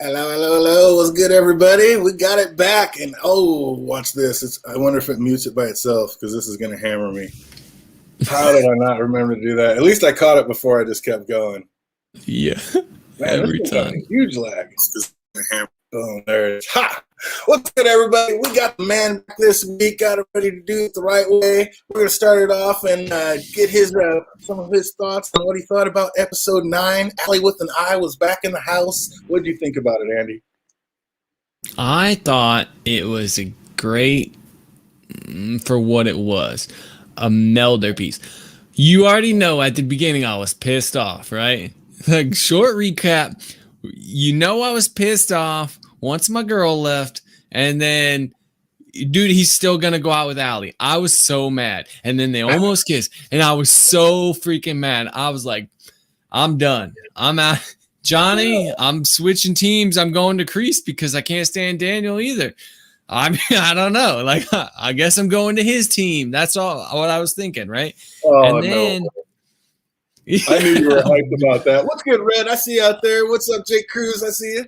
Hello, hello, hello. What's good, everybody? We got it back. And oh, watch this. I wonder if it mutes it by itself because this is going to hammer me. How did I not remember to do that? At least I caught it before I just kept going. Yeah, Man, this every thing's got a time. huge lag. It's just gonna hammer. Oh, there it is. Ha! What's good, everybody? We got the man back this week. Got it ready to do it the right way. We're going to start it off and get his some of his thoughts on what he thought about episode 9. Allie with an Eye was back in the house. What did you think about it, Andy? I thought it was a great for what it was, a melder piece. You already know at the beginning I was pissed off, right? Like short recap, you know I was pissed off once my girl left, and then dude, he's still gonna go out with Allie. I was so mad, and then they almost kissed, and I was so freaking mad. I was like, I'm done. I'm out. Johnny, I'm switching teams. I'm going to Crease because I can't stand Daniel either. I mean, I don't know. Like, I guess I'm going to his team. That's all what I was thinking, right? Oh, And no. then I knew you were hyped about that. What's good, Red? I see you out there. What's up, Jake Cruz? I see you.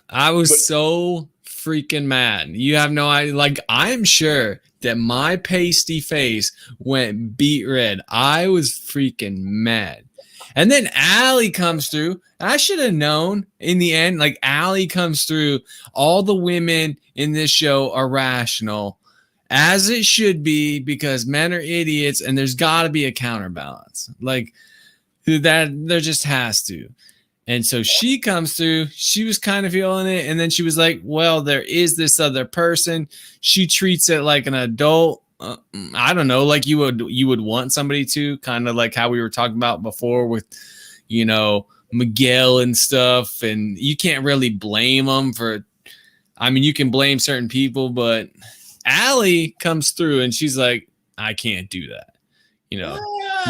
I was so freaking mad. You have no idea. Like, I'm sure that my pasty face went beat red. I was freaking mad. And then Allie comes through. I should have known in the end, like Allie comes through. All the women in this show are rational, as it should be, because men are idiots and there's got to be a counterbalance. Like that, there just has to. And so she comes through. She was kind of feeling it. And then she was like, well, there is this other person. She treats it like an adult. I don't know, like you would want somebody to, kind of like how we were talking about before with, Miguel and stuff. And you can't really blame them for, I mean, you can blame certain people, but Allie comes through and she's like, I can't do that.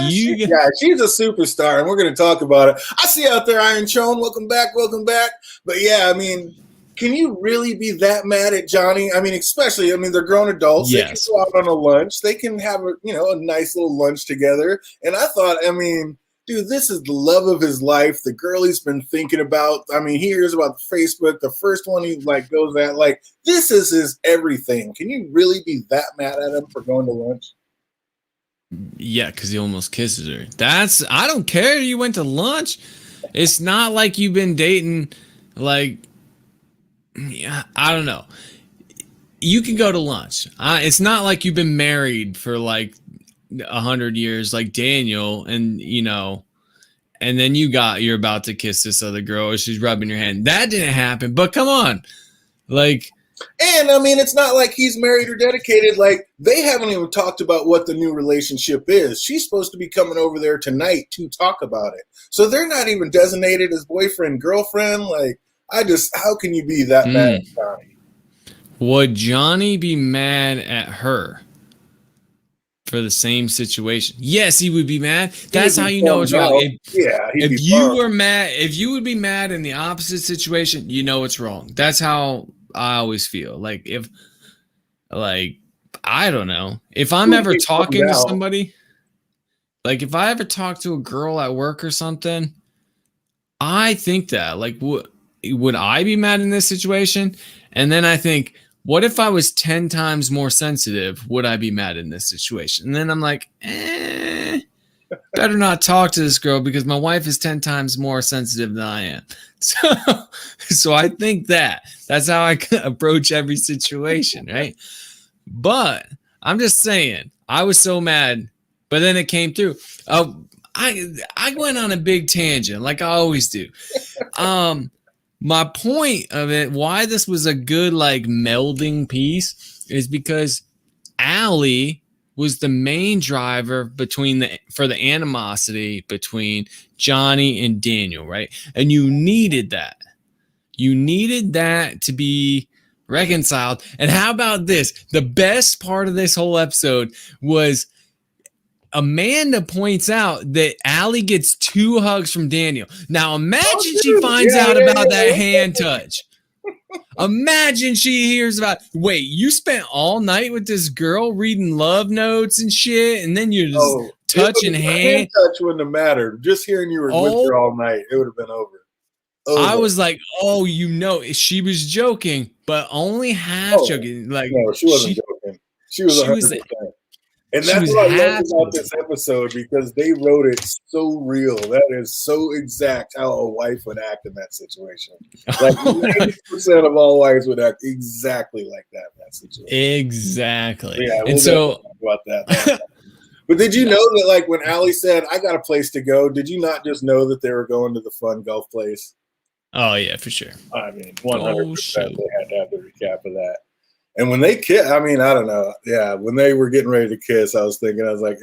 She's a superstar, and we're going to talk about it. I see you out there, Iron Chone. Welcome back, welcome back. But yeah, I mean, can you really be that mad at Johnny? I mean, especially, they're grown adults. Yes. They can go out on a lunch. They can have a nice little lunch together. And I thought, dude, this is the love of his life. The girl he's been thinking about. I mean, he hears about Facebook. The first one he goes at, this is his everything. Can you really be that mad at him for going to lunch? Yeah, because he almost kisses her. I don't care. You went to lunch. It's not like you've been dating, I don't know. You can go to lunch. It's not like you've been married for 100 years like Daniel, and and then you're about to kiss this other girl or she's rubbing your hand. That didn't happen. But come on. And it's not like he's married or dedicated. They haven't even talked about what the new relationship is. She's supposed to be coming over there tonight to talk about it. So they're not even designated as boyfriend, girlfriend. How can you be that mad at Johnny? Would Johnny be mad at her for the same situation? Yes, he would be mad. That's how you know it's wrong. If you would be mad in the opposite situation, you know it's wrong. That's how I always feel. I don't know. If I'm ever talking to somebody, if I ever talk to a girl at work or something, I think that, would I be mad in this situation? And then I think, what if I was 10 times more sensitive? Would I be mad in this situation? And then I'm like, better not talk to this girl because my wife is 10 times more sensitive than I am. So I think that's how I approach every situation, right? But I'm just saying, I was so mad, but then it came through. I went on a big tangent like I always do. My point of it, why this was a good melding piece, is because Allie was the main driver for the animosity between Johnny and Daniel, right? And you needed that. You needed that to be reconciled. And how about this? The best part of this whole episode was Amanda points out that Allie gets 2 hugs from Daniel. Now imagine she finds out about that hand touch. Imagine she hears about, wait, you spent all night with this girl reading love notes and shit, and then you're just touching hand. Hand touch wouldn't have mattered. Just hearing you were with her all night, it would have been over. Oh, I was like, oh, she was joking, but only half joking. Like no, she wasn't joking. She was she 100%. was And she that's was what I loved half about this episode, because they wrote it so real. That is so exact how a wife would act in that situation. Like 90% of all wives would act exactly like that in that situation. exactly. Yeah, And we'll so talk about that. But did you know that, like, when Allie said, "I got a place to go," did you not just know that they were going to the fun golf place? oh yeah, for sure. I mean, Go 100% shoot. they had to have the recap of that. And when they kiss, I mean, I don't know. Yeah, when they were getting ready to kiss, I was like,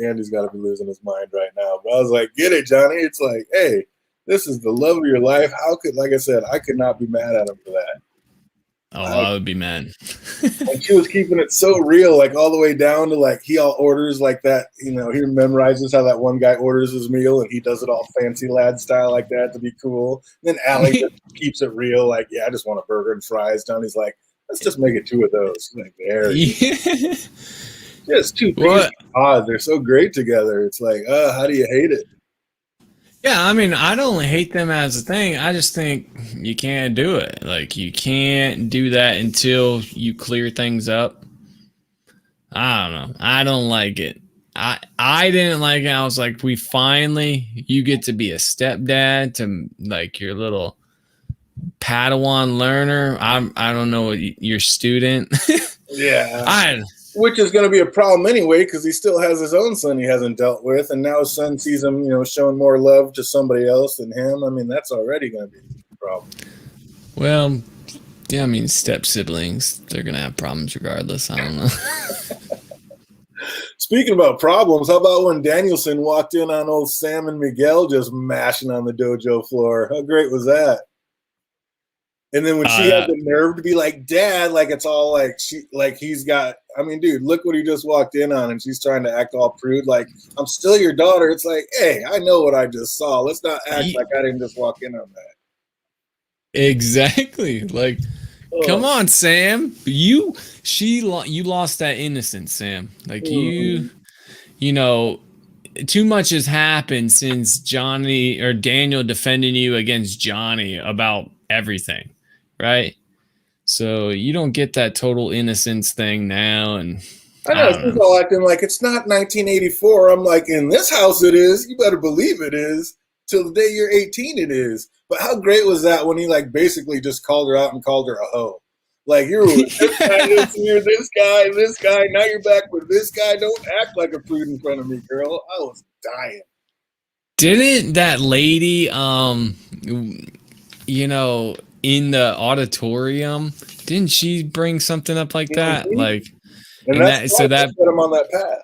Andy's got to be losing his mind right now. But I was like, get it, Johnny. It's like, hey, this is the love of your life. How could, like I said, I could not be mad at him for that. Oh, I would be mad. And she was keeping it so real, like all the way down to like he all orders like that. You know, he memorizes how that one guy orders his meal, and he does it all fancy lad style like that to be cool. And then Allie just keeps it real, like, yeah, I just want a burger and fries. Johnny's like, let's just make it two of those. Like, there you go. Just two pieces of odds. They're so great together. It's like, how do you hate it? Yeah, I mean, I don't hate them as a thing. I just think you can't do it. Like, you can't do that until you clear things up. I don't know. I don't like it. I didn't like it. I was like, you get to be a stepdad to like your little Padawan learner. I don't know, your student. Yeah. Which is going to be a problem anyway, because he still has his own son he hasn't dealt with, and now his son sees him, showing more love to somebody else than him. I mean, that's already going to be a problem. Well, yeah, I mean, step siblings, they're going to have problems regardless. I don't know. Speaking about problems, how about when Danielson walked in on old Sam and Miguel just mashing on the dojo floor? How great was that? And then when she had the nerve to be like, Dad, like it's all like he's got, I mean, dude, look what he just walked in on, and she's trying to act all prude, like, I'm still your daughter. It's like, hey, I know what I just saw. Let's not act like I didn't just walk in on that. Exactly. Like, come on, Sam. You lost that innocence, Sam. Like too much has happened since Johnny or Daniel defending you against Johnny about everything, right? So you don't get that total innocence thing now. And I know she's all acting like it's not 1984. I'm like, in this house it is. You better believe it is. Till the day you're 18 it is. But how great was that when he like basically just called her out and called her a hoe? Like, you're with this guy, this guy. Now you're back with this guy. Don't act like a prude in front of me, girl. I was dying. Didn't that lady, in the auditorium, didn't she bring something up like that? Mm-hmm. Like, and that's so that put him on that path.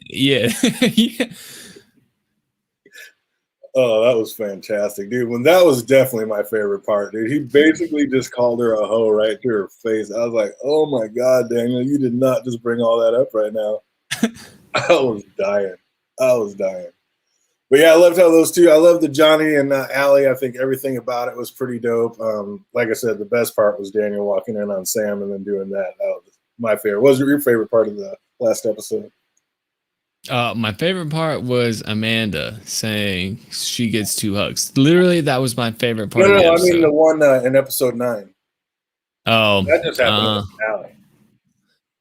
Yeah. Yeah. Oh, that was fantastic, dude. When that was definitely my favorite part, dude. He basically just called her a hoe right to her face. I was like, oh my God, Daniel, you did not just bring all that up right now. I was dying. But yeah, I loved how those two, I loved the Johnny and Allie. I think everything about it was pretty dope. Like I said, the best part was Daniel walking in on Sam and then doing that. That was my favorite. What was your favorite part of the last episode? My favorite part was Amanda saying she gets 2 hugs. Literally, that was my favorite part. No, I mean the one in episode 9. Oh, that just happened in the finale.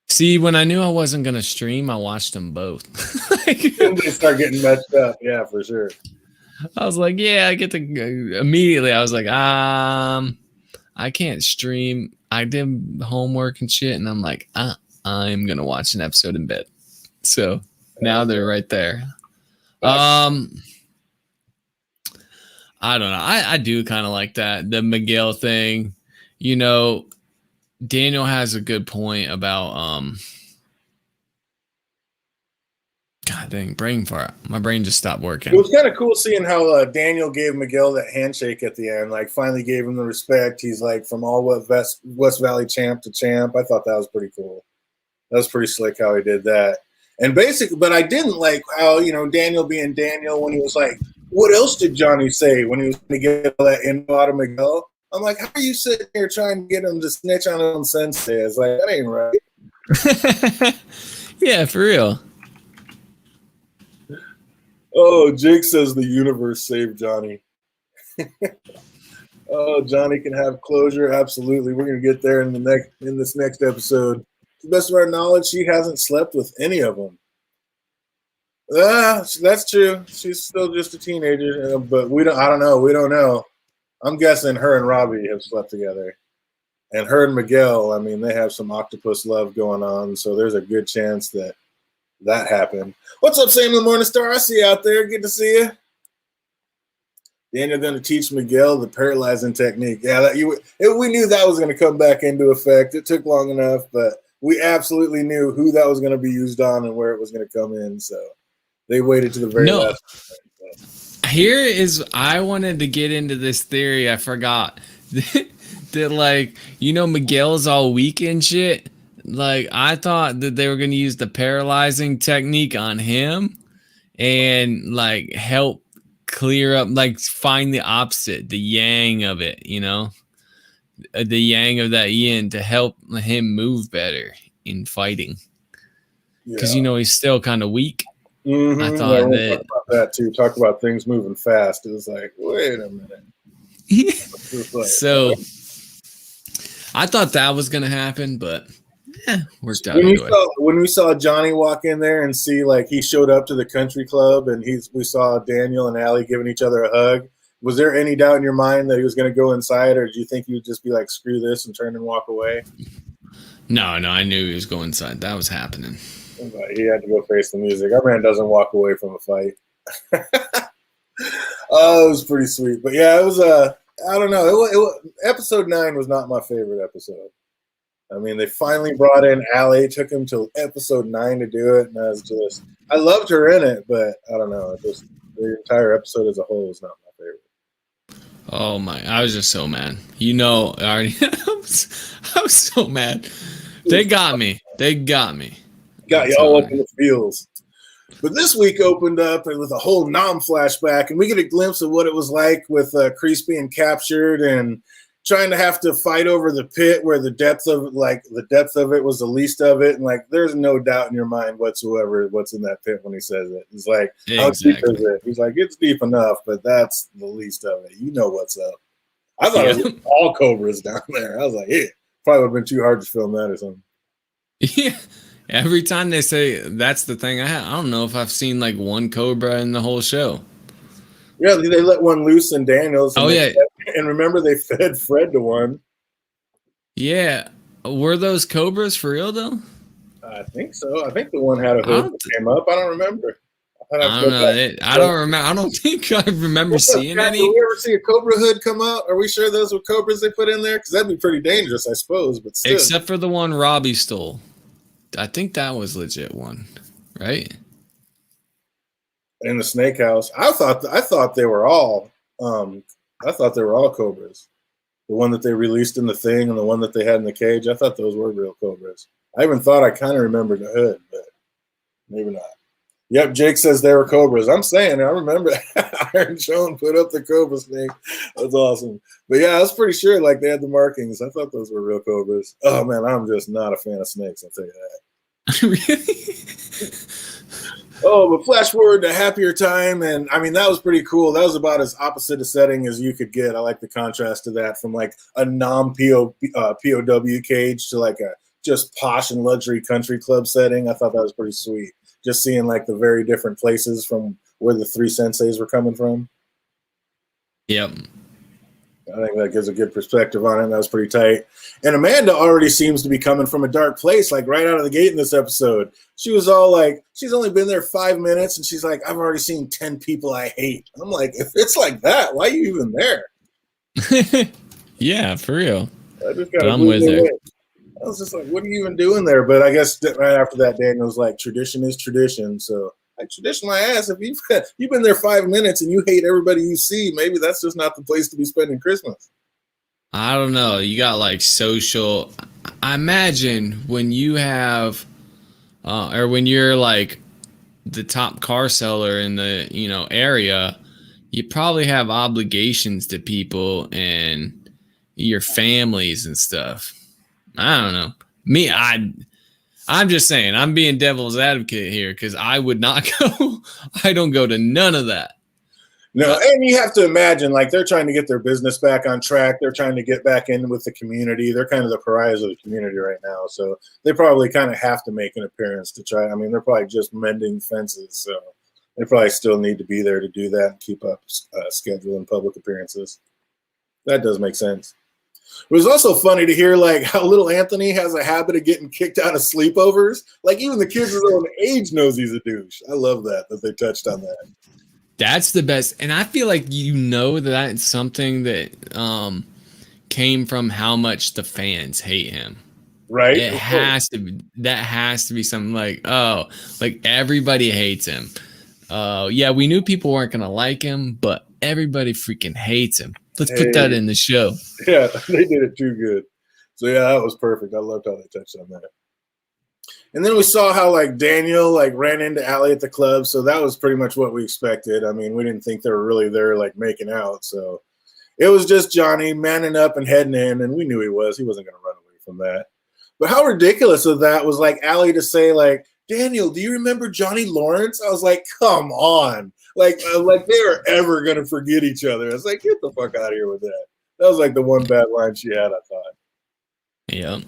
See, when I knew I wasn't gonna stream, I watched them both. Then they start getting messed up. Yeah, for sure. I was like, yeah, I get to immediately. I was like, I can't stream. I did homework and shit, and I'm like, I'm gonna watch an episode in bed. So now they're right there. I don't know. I do kind of like that. The Miguel thing, Daniel has a good point about God dang, brain fart. My brain just stopped working. It was kind of cool seeing how Daniel gave Miguel that handshake at the end. Like, finally gave him the respect. He's like from all West Valley champ to champ. I thought that was pretty cool. That was pretty slick how he did that. And basically, but I didn't like how, Daniel being Daniel when he was like, what else did Johnny say when he was going to get that info out of Miguel? I'm like, how are you sitting here trying to get him to snitch on his own sensei? It's like, that ain't right. Yeah, for real. Oh, Jake says the universe saved Johnny. Oh, Johnny can have closure. Absolutely. We're gonna get there in this next episode. To the best of our knowledge, she hasn't slept with any of them. That's true. She's still just a teenager, but we don't. I don't know. We don't know. I'm guessing her and Robbie have slept together, and her and Miguel. I mean, they have some octopus love going on, so there's a good chance that happened. What's up, Sam the Morningstar? I see you out there. Good to see you. Daniel going to teach Miguel the paralyzing technique. Yeah, we knew that was going to come back into effect. It took long enough, but we absolutely knew who that was going to be used on and where it was going to come in. So they waited to the very last. Here is, I wanted to get into this theory. I forgot that, like, Miguel's all weak and shit. Like, I thought that they were going to use the paralyzing technique on him and, like, help clear up, like, find the opposite, the yang of it, the yang of that yin to help him move better in fighting. Because, he's still kind of weak. Mm-hmm. I thought that. Talk about that too. Talk about things moving fast. It was like, wait a minute. So I thought that was going to happen, but worked out. When we saw Johnny walk in there and see, like, he showed up to the country club and we saw Daniel and Allie giving each other a hug. Was there any doubt in your mind that he was going to go inside, or did you think he would just be like, screw this and turn and walk away? No, I knew he was going inside. That was happening. But he had to go face the music. Our man doesn't walk away from a fight. Oh, it was pretty sweet. But yeah, it was I don't know. Episode 9 was not my favorite episode. I mean, they finally brought in Allie. It took him till episode 9 to do it, and I loved her in it, but I don't know. The entire episode as a whole is not my favorite. Oh my! I was just so mad. I was so mad. They got me. Got you all up in the feels. But this week opened up with a whole Nam flashback, and we get a glimpse of what it was like with Kreese being captured and trying to have to fight over the pit where the depth of it was the least of it. And, like, there's no doubt in your mind whatsoever what's in that pit when he says it. He's like, how deep is it? He's like, it's deep enough, but that's the least of it. You know what's up. I thought it was all cobras down there. I was like, probably would have been too hard to film that or something. Yeah. Every time they say that's the thing I don't know if I've seen like one cobra in the whole show. Yeah, they let one loose in Daniels. And and remember they fed Fred to one. Yeah. Were those cobras for real though? I think so. I think the one had a hood that came up. I don't remember. I don't know. I don't remember. I don't think I remember seeing any. Did we ever see a cobra hood come out? Are we sure those were cobras they put in there? Because that'd be pretty dangerous, I suppose. But still. Except for the one Robbie stole. I think that was legit one, right? In the snake house. I thought they were all cobras. The one that they released in the thing and the one that they had in the cage. I thought those were real cobras. I even thought I kind of remembered the hood, but maybe not. Yep, Jake says they were cobras. I'm saying, I remember Iron Joan put up the cobra snake. That's awesome. But yeah, I was pretty sure like they had the markings. I thought those were real cobras. Oh man, I'm just not a fan of snakes, I'll tell you that. Really? Oh, but flash forward to happier time, and I mean that was pretty cool. That was about as opposite a setting as you could get. I like the contrast to that, from like a POW cage to like a just posh and luxury country club setting. I thought that was pretty sweet. Just seeing like the very different places from where the three senseis were coming from. Yep. I think that gives a good perspective on it. That was pretty tight. And Amanda already seems to be coming from a dark place, like right out of the gate in this episode. She was all like, she's only been there 5 minutes, and she's like, I've already seen 10 people I hate. I'm like, if it's like that, why are you even there? Yeah, for real. I'm with her. I was just like, what are you even doing there? But I guess right after that, Daniel was like, tradition is tradition. So, like, tradition my ass. If you've been there 5 minutes and you hate everybody you see, maybe that's just not the place to be spending Christmas. I don't know. You got like social. I imagine when you have, or when you're like the top car seller in the area, you probably have obligations to people and your families and stuff. I don't know. I'm just saying, I'm being devil's advocate here because I would not go. I don't go to none of that. No, and you have to imagine, like, they're trying to get their business back on track. They're trying to get back in with the community. They're kind of the pariahs of the community right now. So they probably kind of have to make an appearance to try. I mean, they're probably just mending fences. So they probably still need to be there to do that and keep up schedule and public appearances. That does make sense. It was also funny to hear, like, how little Anthony has a habit of getting kicked out of sleepovers. Like, even the kids his own age knows he's a douche. I love that they touched on that. That's the best. And I feel like that's something that came from how much the fans hate him. Right? It has to be. That has to be something like, oh, like everybody hates him. Yeah, we knew people weren't going to like him, but everybody freaking hates him. Let's put that in the show. Yeah, they did it too good. So, yeah, that was perfect. I loved how they touched on that. And then we saw how, like, Daniel, like, ran into Allie at the club. So that was pretty much what we expected. I mean, we didn't think they were really there, like, making out. So it was just Johnny manning up and heading in. And we knew he was. He wasn't going to run away from that. But how ridiculous of that was, like, Allie to say, like, Daniel, do you remember Johnny Lawrence? I was like, come on. Like they are ever going to forget each other. I was like, get the fuck out of here with that. That was, like, the one bad line she had, I thought. Yeah.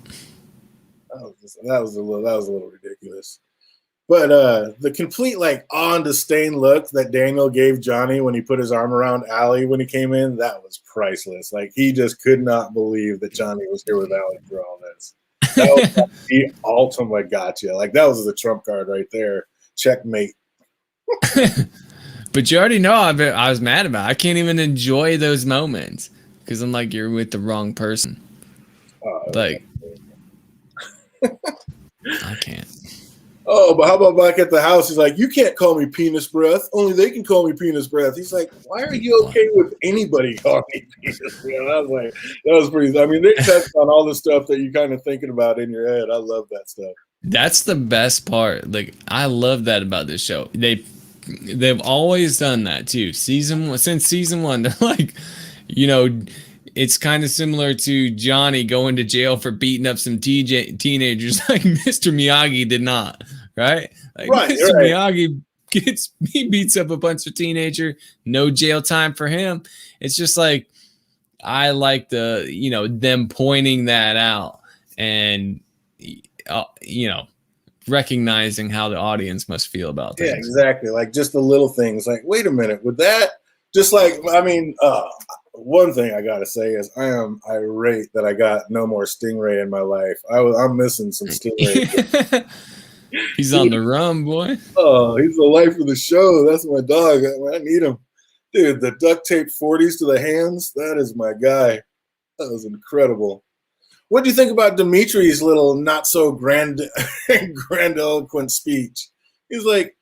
That was a little ridiculous. But the complete, like, on disdain look that Daniel gave Johnny when he put his arm around Allie when he came in, that was priceless. Like, he just could not believe that Johnny was here with Allie for all this. That was like the ultimate gotcha. Like, that was the trump card right there. Checkmate. But you already know I was mad about it. I can't even enjoy those moments because I'm like, you're with the wrong person. Like, I can't. Oh, but how about back at the house? He's like, you can't call me penis breath. Only they can call me penis breath. He's like, why are you okay with anybody calling me penis breath? I was like, that was pretty. I mean, they touched on all the stuff that you're kind of thinking about in your head. I love that stuff. That's the best part. Like, I love that about this show. They've always done that too. Since season one, they're like, it's kind of similar to Johnny going to jail for beating up some teenagers like Mr. Miyagi did not, right? Like, right, Mr. Miyagi he beats up a bunch of teenager, no jail time for him. It's just like, I like them pointing that out and, recognizing how the audience must feel about things. Yeah, exactly. Like, just the little things. Like, wait a minute, with that, just like, I mean, one thing I gotta say is I am irate that I got no more Stingray in my life. I'm missing some Stingray. He's on the run, boy. Oh, he's the life of the show. That's my dog. I need him. Dude, the duct tape 40s to the hands, that is my guy. That was incredible. What do you think about Dimitri's little not so grandiloquent speech? He's like,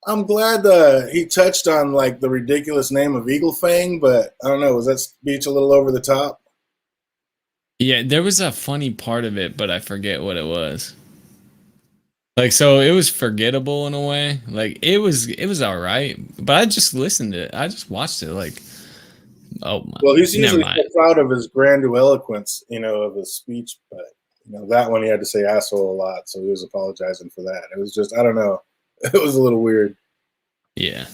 I'm glad he touched on, like, the ridiculous name of Eagle Fang, but I don't know, was that speech a little over the top? Yeah, there was a funny part of it, but I forget what it was. Like, so it was forgettable in a way. Like, it was all right, but I just listened to it. I just watched it. Like, oh my. Well, he's usually so proud of his grandiloquence, of his speech, but that one he had to say asshole a lot, so he was apologizing for that. It was just, I don't know. It was a little weird. Yeah.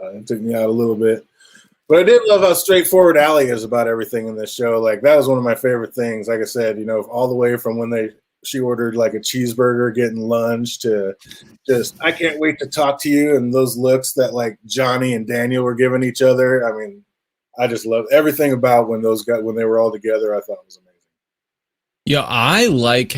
It took me out a little bit. But I did love how straightforward Allie is about everything in this show. Like, that was one of my favorite things. Like I said, all the way from when she ordered, like, a cheeseburger, getting lunch, to just, I can't wait to talk to you, and those looks that, like, Johnny and Daniel were giving each other. I mean, I just love everything about when they were all together. I thought it was amazing. Yeah, I like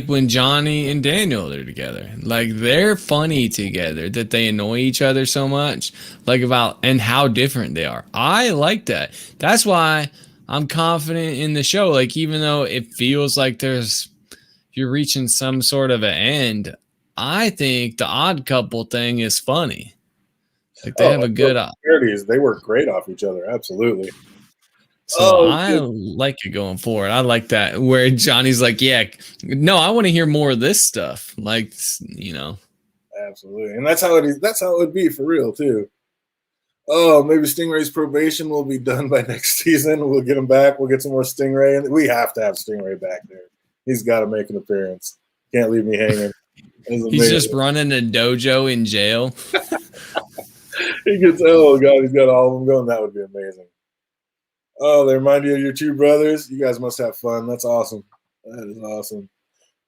when Johnny and Daniel are together. Like, they're funny together, that they annoy each other so much, like, and how different they are. I like that. That's why I'm confident in the show. Like, even though it feels like you're reaching some sort of an end, I think the odd couple thing is funny. Like, they have a good they work great off each other. Absolutely. So I like it going forward. I like that where Johnny's like, yeah, no, I want to hear more of this stuff. Like, Absolutely. And that's how it would be for real too. Oh, maybe Stingray's probation will be done by next season. We'll get him back. We'll get some more Stingray. And we have to have Stingray back there. He's got to make an appearance. Can't leave me hanging. He's just running a dojo in jail. He gets, oh god, he's got all of them going. That would be amazing. Oh, they remind you of your two brothers. You guys must have fun. That's awesome. That is awesome.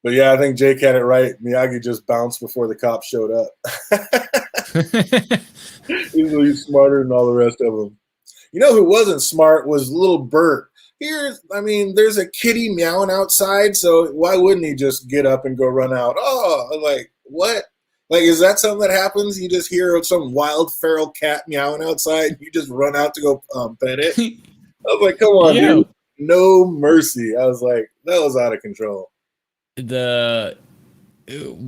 But yeah, I think Jake had it right. Miyagi just bounced before the cops showed up. He's smarter than all the rest of them. You know who wasn't smart was little Bert. There's a kitty meowing outside, so why wouldn't he just get up and go run out? Oh, like, what? Like, is that something that happens? You just hear some wild feral cat meowing outside, and you just run out to go pet it? I was like, come on, Yeah. dude. No mercy. I was like, that was out of control.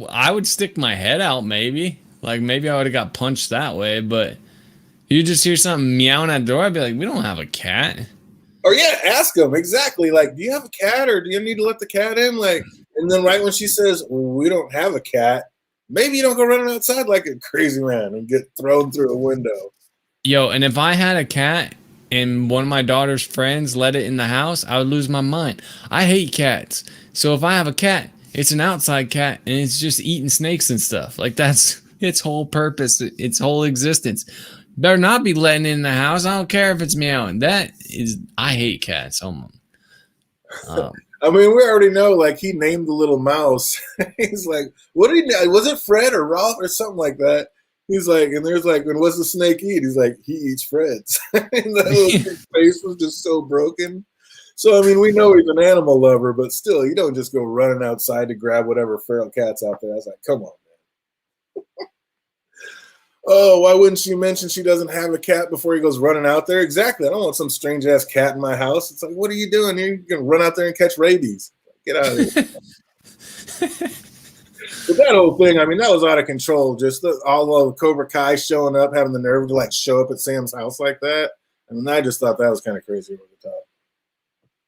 I would stick my head out, maybe. Like, maybe I would have got punched that way, but you just hear something meowing at the door, I'd be like, we don't have a cat. Or yeah, ask him exactly. Like, do you have a cat, or do you need to let the cat in? Like, and then right when she says we don't have a cat, maybe you don't go running outside like a crazy man and get thrown through a window. Yo, and if I had a cat and one of my daughter's friends let it in the house, I would lose my mind. I hate cats. So if I have a cat, it's an outside cat and it's just eating snakes and stuff. Like, that's its whole purpose, its whole existence. Better not be letting it in the house. I don't care if it's meowing. I hate cats. I mean, we already know, like, he named the little mouse. He's like, what did he, was it Fred or Ralph or something like that? He's like, and there's like, and what's the snake eat? He's like, he eats Fred's. And that little face was just so broken. So, I mean, we know he's an animal lover, but still, you don't just go running outside to grab whatever feral cat's out there. I was like, come on, man. Oh, why wouldn't she mention she doesn't have a cat before he goes running out there? Exactly. I don't want some strange ass cat in my house. It's like, what are you doing here? You're going to run out there and catch rabies. Get out of here. But that whole thing, I mean, that was out of control. Just all of Cobra Kai showing up, having the nerve to like show up at Sam's house like that. I mean, I just thought that was kind of crazy over the top.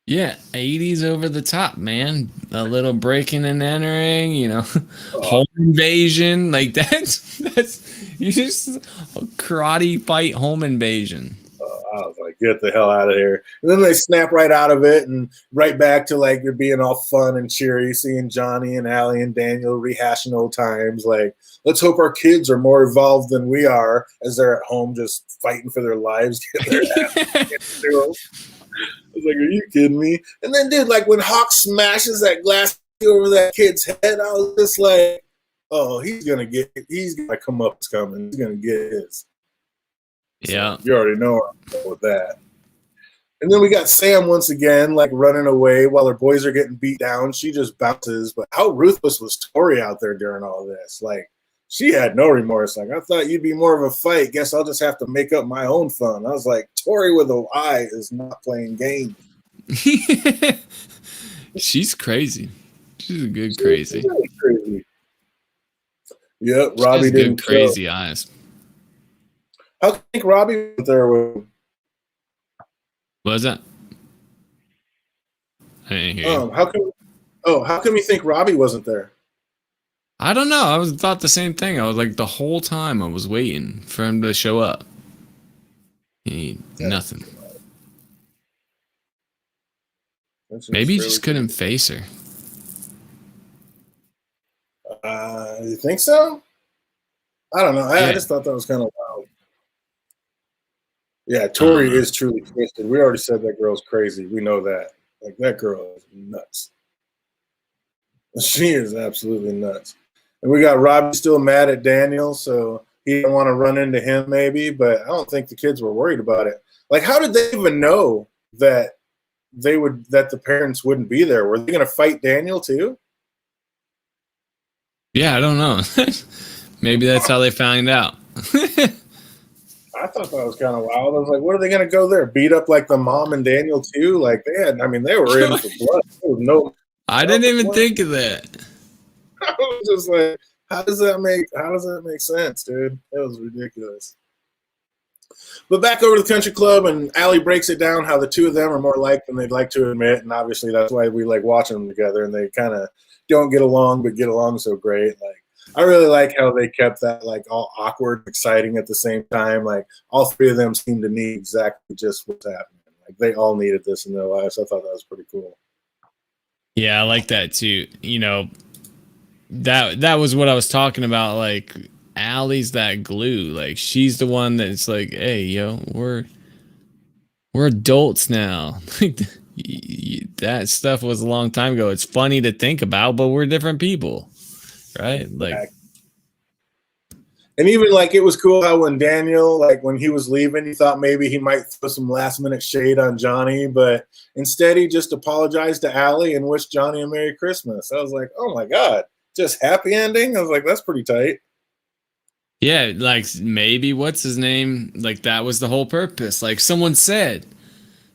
Yeah, 80s over the top, man. A little breaking and entering, home invasion. Like, that's you just a karate fight home invasion. I was like, get the hell out of here. And then they snap right out of it and right back to like you're being all fun and cheery, seeing Johnny and Allie and Daniel rehashing old times. Like, let's hope our kids are more evolved than we are as they're at home just fighting for their lives. Getting their ass I was like, are you kidding me? And then, dude, like when Hawk smashes that glass over that kid's head, I was just like, oh, he's gonna come up, it's coming. He's gonna get his. Yeah. So you already know where I'm going with that. And then we got Sam once again, like running away while her boys are getting beat down. She just bounces. But how ruthless was Tori out there during all this? Like, she had no remorse. Like, I thought you'd be more of a fight. Guess I'll just have to make up my own fun. I was like, Tori with a Y is not playing games. She's crazy. She's a good crazy. Really crazy. Yep, Robbie didn't good crazy eyes. How do you think Robbie was there with him? What was that? I didn't hear you. How come you think Robbie wasn't there? I don't know. I thought the same thing. I was like, the whole time I was waiting for him to show up. Nothing. Maybe he just couldn't face her. You think so? I don't know. I just thought that was kind of wild. Yeah, Tori is truly twisted. We already said that girl's crazy. We know that. Like, that girl is nuts. She is absolutely nuts. And we got Robbie still mad at Daniel, so he didn't want to run into him maybe, but I don't think the kids were worried about it. Like, how did they even know that the parents wouldn't be there? Were they going to fight Daniel too? Yeah, I don't know. Maybe that's how they found out. I thought that was kind of wild. I was like, what are they going to go there? Beat up like the mom and Daniel too? Like, they were in for blood. I didn't even think of that. I was just like, how does that make sense, dude? It was ridiculous. But back over to the country club, and Allie breaks it down how the two of them are more alike than they'd like to admit, and obviously that's why we like watching them together, and they kind of don't get along, but get along so great. Like, I really like how they kept that like all awkward, exciting at the same time. Like, all three of them seem to need exactly just what's happening. Like, they all needed this in their lives. I thought that was pretty cool. Yeah, I like that too. That was what I was talking about. Like, Allie's that glue. Like she's the one that's like, hey, yo, we're adults now. Like that stuff was a long time ago. It's funny to think about, but we're different people, right? Like, and even like it was cool how when Daniel, like when he was leaving, he thought maybe he might throw some last minute shade on Johnny, but instead he just apologized to Allie and wished Johnny a Merry Christmas. I was like, oh my God, just happy ending. I was like, that's pretty tight. yeah, like maybe what's his name? Like that was the whole purpose. Like someone said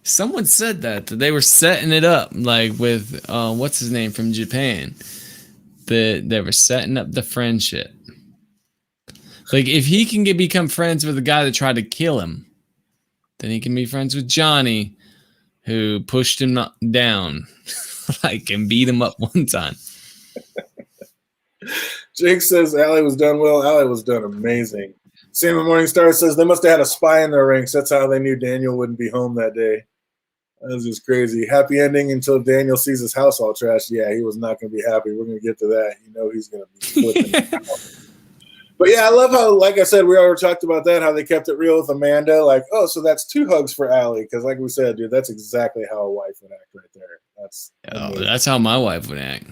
that they were setting it up, like with what's his name from Japan. That they were setting up the friendship. Like if he can become friends with the guy that tried to kill him, then he can be friends with Johnny, who pushed him down, like and beat him up one time. Jake says Allie was done well. Allie was done amazing. Sam Morningstar says they must have had a spy in their ranks. That's how they knew Daniel wouldn't be home that day. That was just crazy. Happy ending until Daniel sees his house all trashed. Yeah, he was not going to be happy. We're going to get to that. You know he's going to be flipping. But yeah, I love how, like I said, we already talked about that, how they kept it real with Amanda. Like, oh, so that's 2 hugs for Allie. Because like we said, dude, that's exactly how a wife would act right there. That's how my wife would act.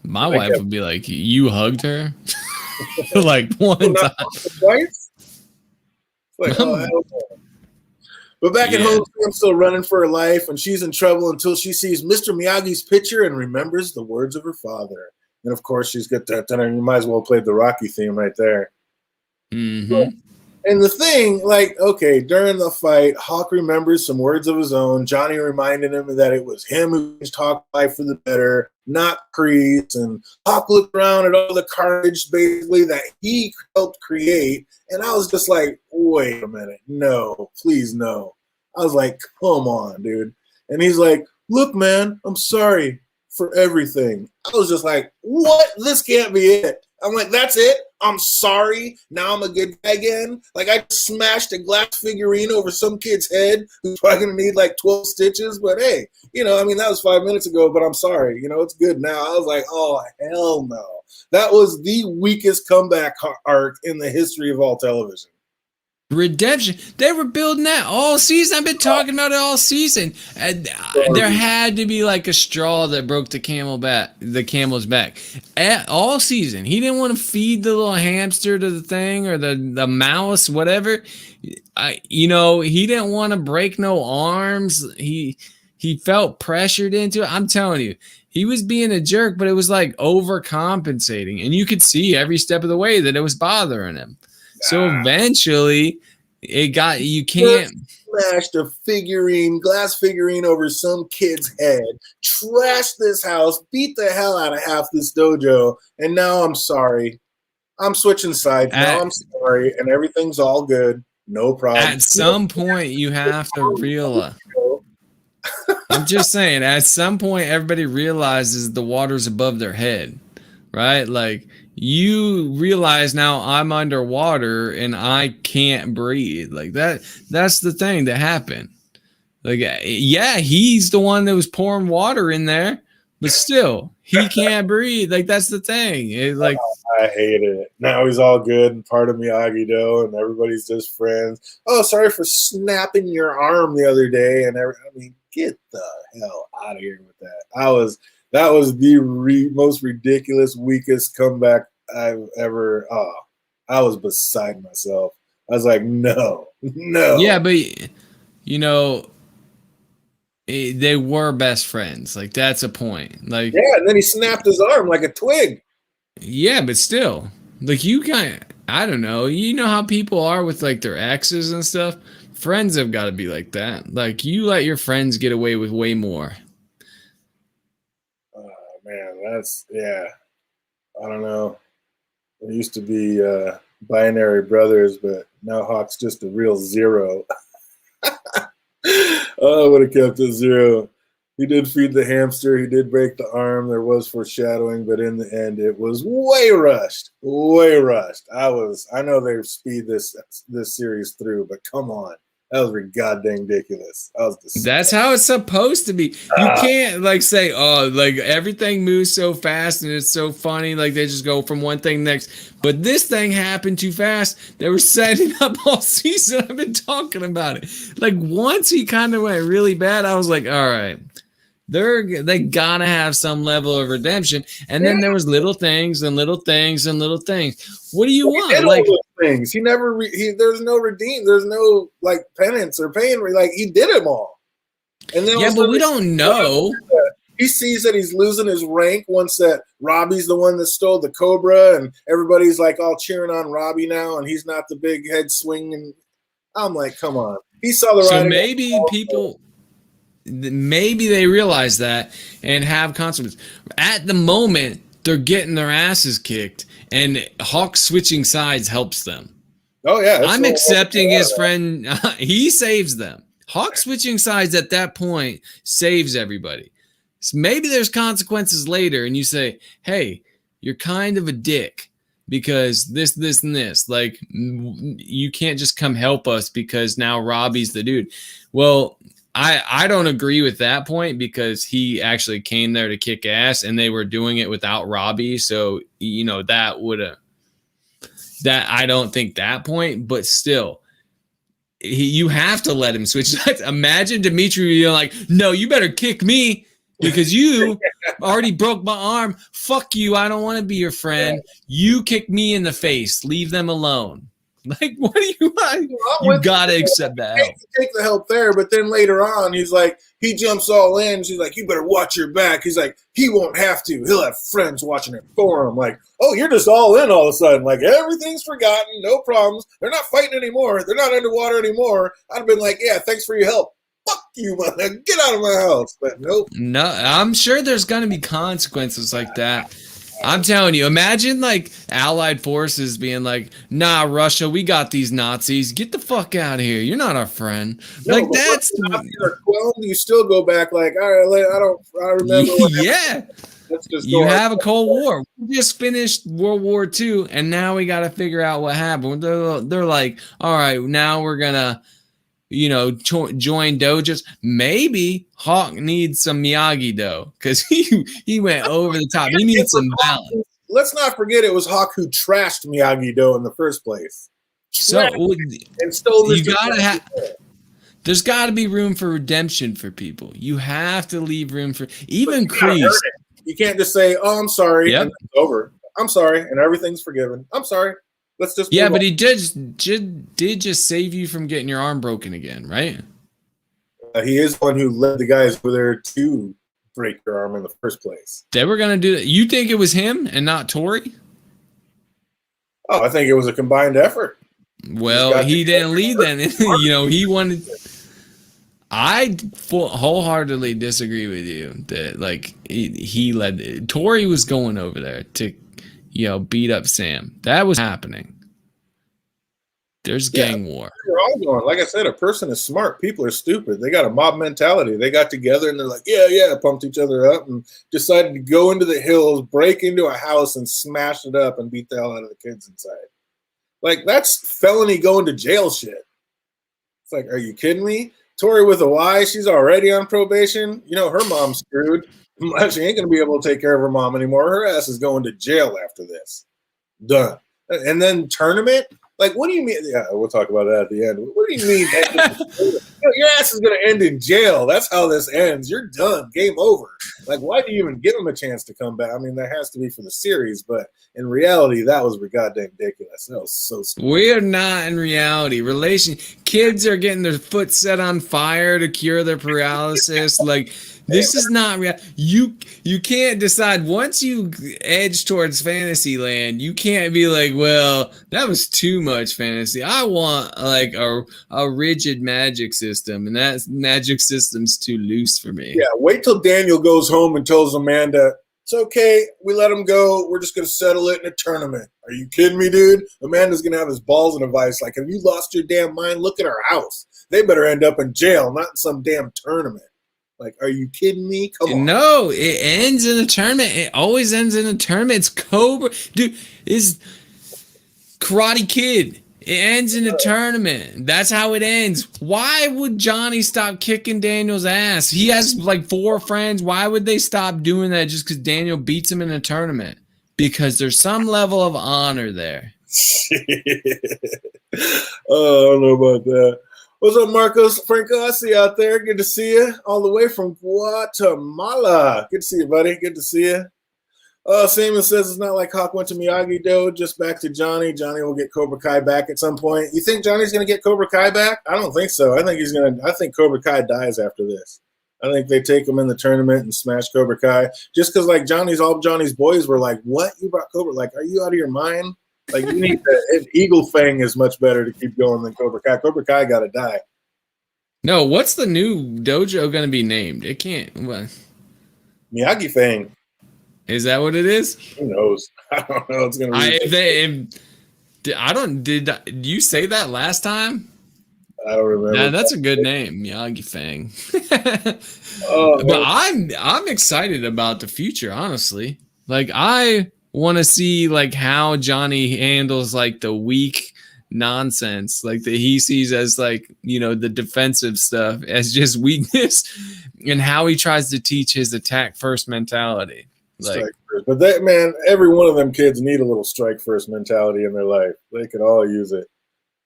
My wife would be like, you hugged her? Like one time. Twice? Like, oh, hell no. But back at home, Sam's still running for her life, and she's in trouble until she sees Mr. Miyagi's picture and remembers the words of her father. And of course, she's got that. You might as well play the Rocky theme right there. Mm-hmm. And the thing, like, okay, during the fight, Hawk remembers some words of his own. Johnny reminded him that it was him who changed Hawk's life for the better, not Kreese. And Hawk looked around at all the carnage, basically, that he helped create. And I was just like, wait a minute. No, please no. I was like, come on, dude. And he's like, look, man, I'm sorry for everything. I was just like, what? This can't be it. I'm like, that's it? I'm sorry. Now I'm a good guy again? Like, I smashed a glass figurine over some kid's head who's probably going to need like 12 stitches. But hey, I mean, that was 5 minutes ago, but I'm sorry. It's good now. I was like, oh, hell no. That was the weakest comeback arc in the history of all television. Redemption. They were building that all season. I've been talking about it all season. And there had to be like a straw that broke the camel's back. All season. He didn't want to feed the little hamster to the thing or the mouse, whatever. He didn't want to break no arms. He felt pressured into it. I'm telling you, he was being a jerk, but it was like overcompensating. And you could see every step of the way that it was bothering him. So eventually, you can't smashed a glass figurine over some kid's head, trashed this house, beat the hell out of half this dojo, and now I'm sorry. I'm switching sides. Now I'm sorry, and everything's all good. No problem. At some point, you have to realize. I'm just saying, at some point, everybody realizes the water's above their head, right? Like, you realize now I'm underwater and I can't breathe. Like that's the thing that happened. Like, yeah, he's the one that was pouring water in there, but still he can't breathe. Like, that's the thing. I hate it. Now he's all good and part of Miyagi-Do and everybody's just friends. Oh, sorry for snapping your arm the other day. And I mean, get the hell out of here with that. That was the most ridiculous, weakest comeback I've ever. I was beside myself. I was like, no. Yeah, but they were best friends. Like, that's a point. Like, yeah, and then he snapped his arm like a twig. Yeah, but still, like, I don't know. You know how people are with like their exes and stuff. Friends have got to be like that. Like, you let your friends get away with way more. Man, I don't know. There used to be binary brothers, but now Hawk's just a real zero. Oh, I would have kept it 0. He did feed the hamster. He did break the arm. There was foreshadowing, but in the end, it was way rushed. Way rushed. I know they speed this series through, but come on. That was goddamn ridiculous. That was disgusting. That's how it's supposed to be. You can't like say, oh, like everything moves so fast and it's so funny. Like they just go from one thing next. But this thing happened too fast. They were setting up all season. I've been talking about it. Like once he kind of went really bad, I was like, all right, they gotta have some level of redemption. And then there was little things and little things and little things. What do you want? Like things. He never. There's no redeem. There's no like penance or pain. Like he did them all. And then but we don't know. He sees that he's losing his rank once that Robbie's the one that stole the Cobra, and everybody's like all cheering on Robbie now, and he's not the big head swinging. I'm like, come on. He saw the so writing. Maybe people. Maybe they realize that and have consequences. At the moment, they're getting their asses kicked, and Hawk switching sides helps them. Oh, yeah. I'm accepting his friend. He saves them. Hawk switching sides at that point saves everybody. So maybe there's consequences later, and you say, hey, you're kind of a dick because this, and this. Like, you can't just come help us because now Robbie's the dude. Well, I don't agree with that point because he actually came there to kick ass and they were doing it without Robbie. So, that would have that. I don't think that point, but still you have to let him switch sides. Imagine Dimitri being like, no, you better kick me because you already broke my arm. Fuck you. I don't want to be your friend. You kick me in the face. Leave them alone. Like, what do you want? You gotta accept that help. Take the help there, but then later on, he's like, he jumps all in. She's like, you better watch your back. He's like, he won't have to. He'll have friends watching it for him. Like, oh, you're just all in all of a sudden. Like, everything's forgotten. No problems. They're not fighting anymore. They're not underwater anymore. I'd have been like, yeah, thanks for your help. Fuck you, man. Get out of my house. But nope. No, I'm sure there's gonna be consequences like that. I'm telling you, imagine like Allied forces being like, nah, Russia, we got these Nazis. Get the fuck out of here. You're not our friend. No, like that's you still go back like, all right, I remember. Yeah. Let's just you have a Cold War. We just finished World War II, and now we got to figure out what happened. They're like, all right, now we're gonna, join dojas. Maybe Hawk needs some Miyagi-Do because he went over the top. He needs some balance. Let's not forget it was Hawk who trashed Miyagi-Do in the first place. And stole you gotta have. There's got to be room for redemption for people. You have to leave room for even Kreese. You can't just say, "Oh, I'm sorry," yep. and it's over. I'm sorry, and everything's forgiven. I'm sorry. Let's just but he did just save you from getting your arm broken again, right? He is one who led the guys over there to break your arm in the first place. They were gonna do that. You think it was him and not Tori? Oh, I think it was a combined effort. Well, he didn't lead then. He wanted. I wholeheartedly disagree with you that like he led. Tori was going over there to, beat up Sam. That was happening. There's gang war. We're all going. Like I said, a person is smart. People are stupid. They got a mob mentality. They got together and they're like, yeah, pumped each other up and decided to go into the hills, break into a house and smash it up and beat the hell out of the kids inside. Like, that's felony going to jail shit. It's like, are you kidding me? Tori with a Y, she's already on probation. Her mom's screwed. She ain't going to be able to take care of her mom anymore. Her ass is going to jail after this. Done. And then tournament? Like, what do you mean? Yeah, we'll talk about that at the end. What do you mean? Your ass is going to end in jail. That's how this ends. You're done. Game over. Like, why do you even give him a chance to come back? I mean, that has to be for the series, but in reality, that was goddamn ridiculous. That was so stupid. We're not in reality. Kids are getting their foot set on fire to cure their paralysis. Like, this is not real. You can't decide once you edge towards fantasy land. You can't be like, well, that was too much fantasy. I want like a rigid magic system, and that magic system's too loose for me. Yeah, wait till Daniel goes home and tells Amanda, it's okay, we let him go. We're just going to settle it in a tournament. Are you kidding me, dude? Amanda's going to have his balls in a vice. Like, have you lost your damn mind? Look at our house. They better end up in jail, not in some damn tournament. Like, are you kidding me? Come on. No, it ends in a tournament. It always ends in a tournament. It's Cobra. Dude, is Karate Kid. It ends in a tournament. That's how it ends. Why would Johnny stop kicking Daniel's ass? He has like 4 friends. Why would they stop doing that just because Daniel beats him in a tournament? Because there's some level of honor there. Oh, I don't know about that. What's up, Marcos Franco? I see you out there. Good to see you. All the way from Guatemala. Good to see you, buddy. Good to see you. Seaman says it's not like Hawk went to Miyagi-Do, just back to Johnny. Johnny will get Cobra Kai back at some point. You think Johnny's going to get Cobra Kai back? I don't think so. I think Cobra Kai dies after this. I think they take him in the tournament and smash Cobra Kai. Just because, like, all Johnny's boys were like, what? You brought Cobra? Like, are you out of your mind? Like, you need that. Eagle Fang is much better to keep going than Cobra Kai. Cobra Kai got to die. No, what's the new dojo going to be named? It can't. What? Miyagi Fang. Is that what it is? Who knows? I don't know. It's going to be. Did you say that last time? I don't remember. Nah, that's a good name, Miyagi Fang. But I'm excited about the future, honestly. Like, I want to see like how Johnny handles like the weak nonsense, like that he sees as like, you know, the defensive stuff as just weakness, and how he tries to teach his attack first mentality. Like, but that, man, every one of them kids need a little strike first mentality in their life. They could all use it.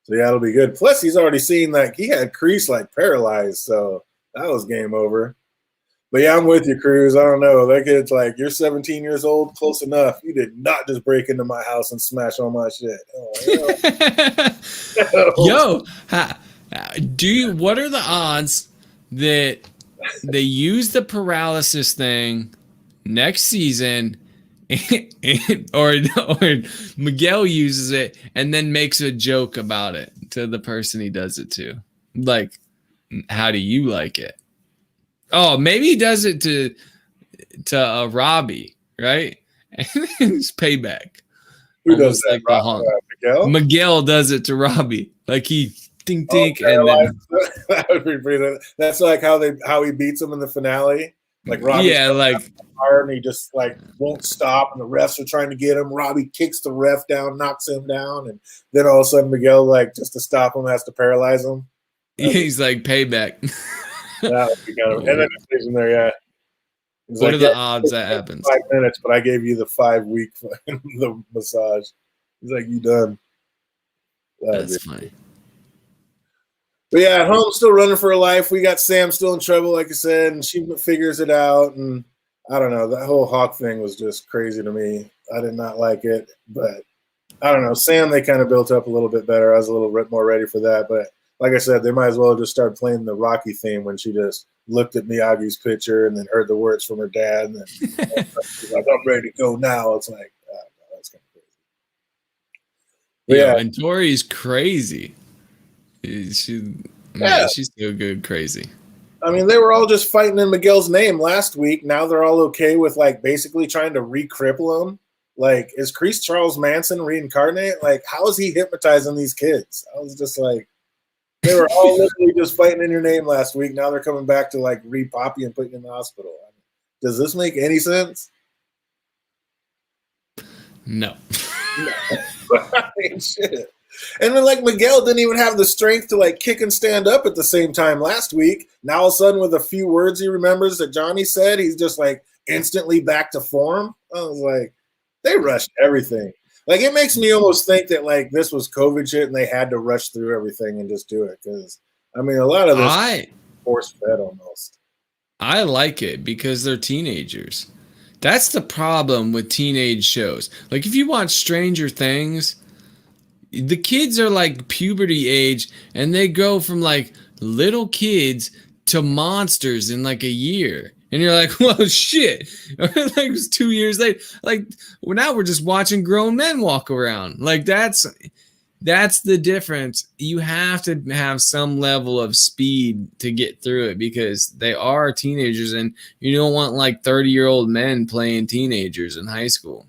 So yeah, it'll be good. Plus, he's already seen that he had Kreese like paralyzed, so that was game over. But yeah, I'm with you, Cruz. I don't know. That kid's like, you're 17 years old, close enough. You did not just break into my house and smash all my shit. Yo, what are the odds that they use the paralysis thing next season, or Miguel uses it and then makes a joke about it to the person he does it to? Like, how do you like it? Oh, maybe he does it to Robbie, right? And it's payback. Who does that? Like Miguel? Miguel does it to Robbie. Like he dink, and then that would be pretty. That's like how he beats him in the finale. Like Robbie, and he just like won't stop, and the refs are trying to get him. Robbie kicks the ref down, knocks him down, and then all of a sudden Miguel, like, just to stop him, has to paralyze him. He's like, payback. That would be kind of, and then the decision there, yeah. What are the odds that happens? 5 minutes, but I gave you the 5 week the massage. He's like, you done. That's funny. But yeah, at home, still running for her life. We got Sam still in trouble, like I said, and she figures it out. And I don't know, that whole Hawk thing was just crazy to me. I did not like it, but I don't know. Sam, they kind of built up a little bit better. I was a little bit more ready for that, but like I said, they might as well just start playing the Rocky theme when she just looked at Miyagi's picture and then heard the words from her dad. And then she's like, I'm ready to go now. It's like, oh, no, that's kind of crazy. Yeah, and Tori's crazy. She's still good crazy. I mean, they were all just fighting in Miguel's name last week. Now they're all okay with, like, basically trying to re-cripple him. Like, is Kreese Charles Manson reincarnate? Like, how is he hypnotizing these kids? I was just like, they were all literally just fighting in your name last week. Now they're coming back to, like, re-pop you and put you in the hospital. I mean, does this make any sense? No. I mean, shit. And then, like, Miguel didn't even have the strength to, like, kick and stand up at the same time last week. Now, all of a sudden, with a few words he remembers that Johnny said, he's just, like, instantly back to form. I was like, they rushed everything. Like, it makes me almost think that, like, this was COVID shit and they had to rush through everything and just do it. Because, I mean, a lot of this force-fed almost. I like it because they're teenagers. That's the problem with teenage shows. Like, if you watch Stranger Things, the kids are, like, puberty age, and they go from, like, little kids to monsters in, like, a year. And you're like, well, shit. Like, it was 2 years later. Like, well, now we're just watching grown men walk around. Like, that's the difference. You have to have some level of speed to get through it because they are teenagers, and you don't want, like, 30-year-old men playing teenagers in high school.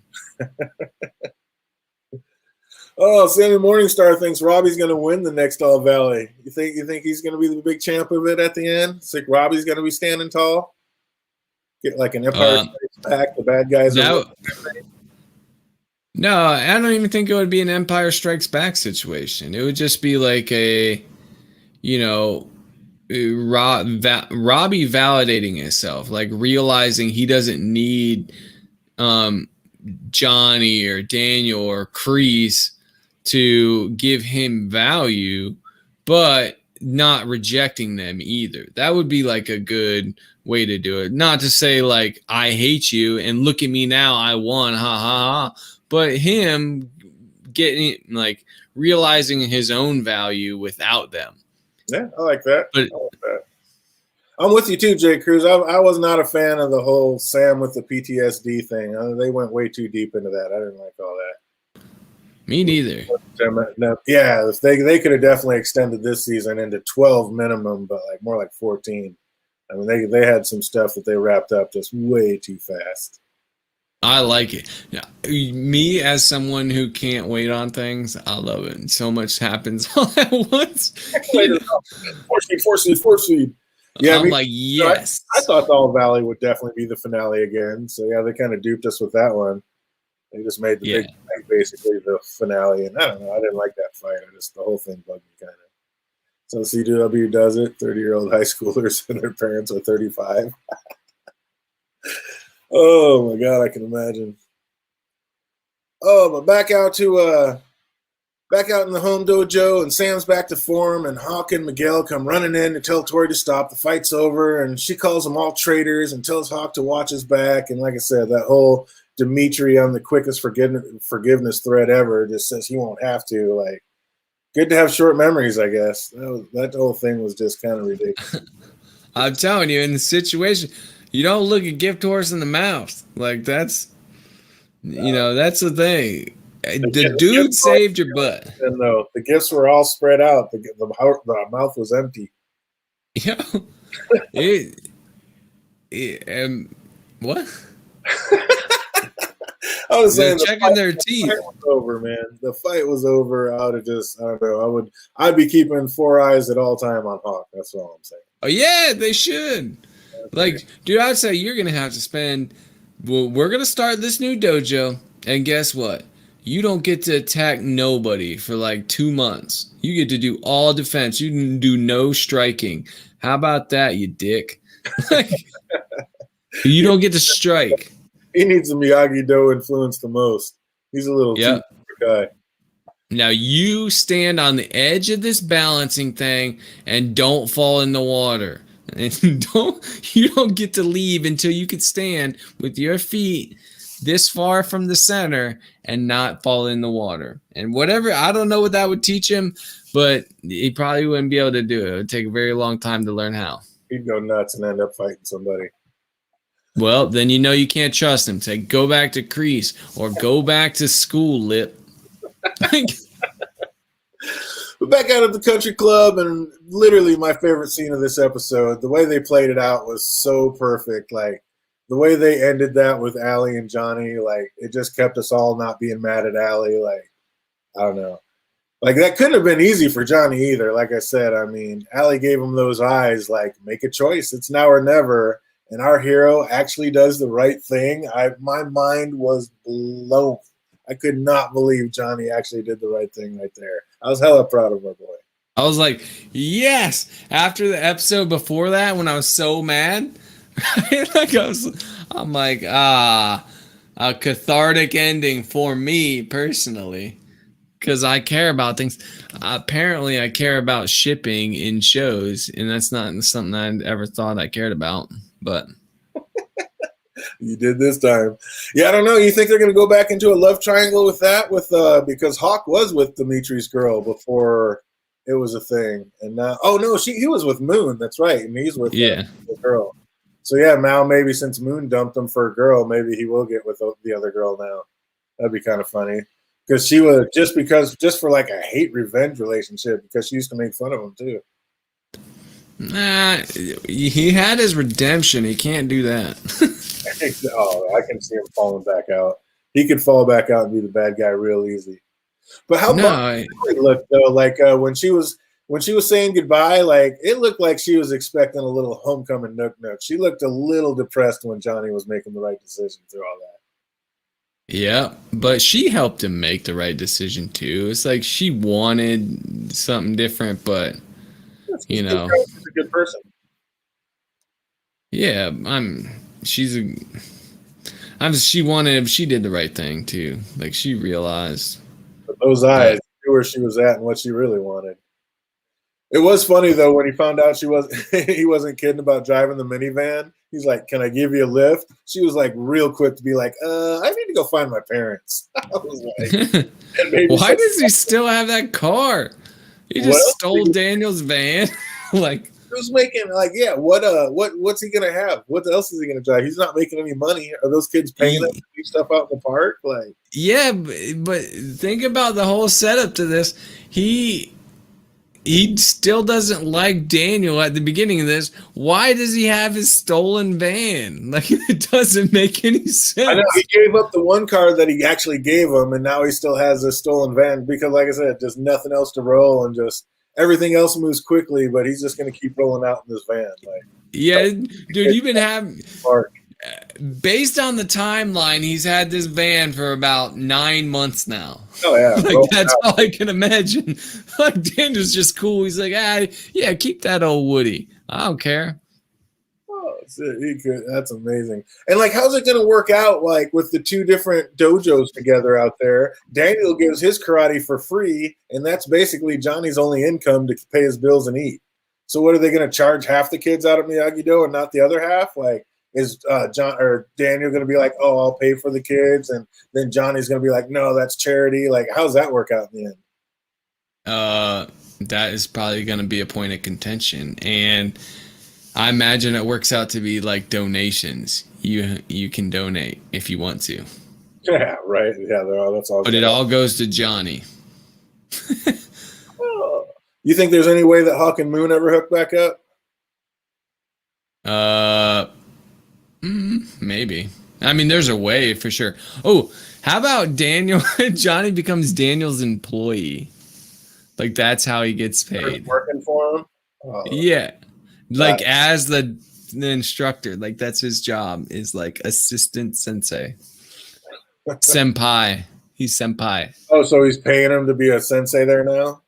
Oh, Sammy Morningstar thinks Robbie's going to win the next All Valley. You think he's going to be the big champ of it at the end? Think Robbie's going to be standing tall? Get like an Empire Strikes Back, the bad guys. No, I don't even think it would be an Empire Strikes Back situation. It would just be like a, you know, Robbie validating himself, like realizing he doesn't need um, Johnny or Daniel or Kreese to give him value, but not rejecting them either. That would be like a good way to do it. Not to say like I hate you and look at me now, I won, ha ha ha. But him getting like realizing his own value without them. Yeah, I like that. But I like that. I'm with you too, Jay Cruz. I was not a fan of the whole Sam with the PTSD thing. They went way too deep into that. I didn't like all that. me neither. Yeah, if they could have definitely extended this season into 12 minimum, but like more like 14. I mean, they had some stuff that they wrapped up just way too fast. I like it. Yeah, me as someone who can't wait on things, I love it. And so much happens all at once. Force feed. Yeah, I'm like, yes. I thought the All Valley would definitely be the finale again. So yeah, they kind of duped us with that one. They just made the big fight basically the finale, and I don't know. I didn't like that fight. The whole thing bugged me kind of. So CW does it. 30-year-old high schoolers and their parents are 35. Oh my god, I can imagine. Oh, but back out in the home dojo, and Sam's back to form, and Hawk and Miguel come running in to tell Tori to stop. The fight's over, and she calls them all traitors and tells Hawk to watch his back. And like I said, that whole Dimitri on the quickest forgiveness thread ever just says he won't have to. Like, good to have short memories, I guess. That whole thing was just kind of ridiculous. I'm telling you, in the situation, you don't look a gift horse in the mouth. Like that's, that's the thing. The dude saved your butt. And the gifts were all spread out. The mouth was empty. Yeah. What? I was saying checking their teeth. The fight was over, man. The fight was over. I don't know. I'd be keeping 4 eyes at all time on Hawk. That's all I'm saying. Oh yeah, they should. Like, dude, I'd say you're gonna have to spend. Well, we're gonna start this new dojo, and guess what? You don't get to attack nobody for like 2 months. You get to do all defense. You can do no striking. How about that, you dick? You don't get to strike. He needs the Miyagi-Do influence the most. He's a little too guy. Now you stand on the edge of this balancing thing and don't fall in the water. And you don't get to leave until you can stand with your feet this far from the center and not fall in the water. And whatever, I don't know what that would teach him, but he probably wouldn't be able to do it. It would take a very long time to learn how. He'd go nuts and end up fighting somebody. Well, then you can't trust him. Say, go back to Kreese or go back to school, Lip. We're back out at the country club, and literally my favorite scene of this episode, the way they played it out was so perfect. Like, the way they ended that with Allie and Johnny, like, it just kept us all not being mad at Allie. Like, I don't know. Like, that couldn't have been easy for Johnny either. Like I said, I mean, Allie gave him those eyes, like, make a choice. It's now or never. And our hero actually does the right thing. My mind was blown. I could not believe Johnny actually did the right thing right there. I was hella proud of my boy. I was like, yes. After the episode before that, when I was so mad, I'm like, a cathartic ending for me personally, because I care about things. Apparently, I care about shipping in shows, and that's not something I ever thought I cared about. But you did this time. Yeah, I don't know. You think they're going to go back into a love triangle with that? Because Hawk was with Dimitri's girl before it was a thing, and now, oh no, he was with Moon. That's right, and he's with the girl. So yeah, now maybe since Moon dumped him for a girl, maybe he will get with the other girl now. That'd be kind of funny because she was just for like a hate revenge relationship because she used to make fun of him too. Nah, he had his redemption. He can't do that. Oh, I can see him falling back out. He could fall back out and be the bad guy real easy. But how it looked though, like when she was saying goodbye, like it looked like she was expecting a little homecoming nook. She looked a little depressed when Johnny was making the right decision through all that. Yeah, but she helped him make the right decision too. It's like she wanted something different, but She's you a good know, girl. She's a good person. yeah, she's a she wanted she did the right thing too. Like she realized But those eyes that knew where she was at and what she really wanted. It was funny though when he found out she was he wasn't kidding about driving the minivan. He's like, "Can I give you a lift?" She was like real quick to be like, I need to go find my parents." I was like, and maybe why some, does he still have that car? He what just else? stole Daniel's van. Like, Who's making like what's he gonna have? What else is he gonna drive? He's not making any money. Are those kids paying him to do stuff out in the park? Like, yeah, but think about the whole setup to this. He he still doesn't like Daniel at the beginning of this. Why does he have his stolen van? Like it doesn't make any I know he sense. gave up the one car that he actually gave him, and now he still has a stolen van because, like I said, just nothing else to roll, and just everything else moves quickly. But he's just going to keep rolling out in this van, like Yeah, dude, you've been having park. based on the timeline, he's had this van for about 9 months now. Oh yeah, Like rolling that's out. all I can imagine. Like Daniel's just cool. He's like, yeah, keep that old Woody. I don't care. Oh, he could. That's amazing. And like, how's it going to work out? Like with the two different dojos together out there, Daniel gives his karate for free, and that's basically Johnny's only income to pay his bills and eat. So what are they going to charge half the kids out of Miyagi-Do and not the other half? Like, is John or Daniel going to be like, "Oh, I'll pay for the kids," and then Johnny's going to be like, "No, that's charity." Like, how's that work out in the end? That is probably going to be a point of contention, and I imagine it works out to be like donations. You can donate if you want to, Yeah, right. Yeah, that's all. but it all goes to Johnny. Oh. You think there's any way that Hawk and Moon ever hook back up? Uh, maybe. I mean, there's a way for sure. Oh, how about Daniel? Johnny becomes Daniel's employee. Like that's how he gets paid. Working for him? Oh, Yeah, like that, as the instructor. Like that's his job is like assistant sensei, senpai. He's senpai. oh, so he's paying him to be a sensei there now?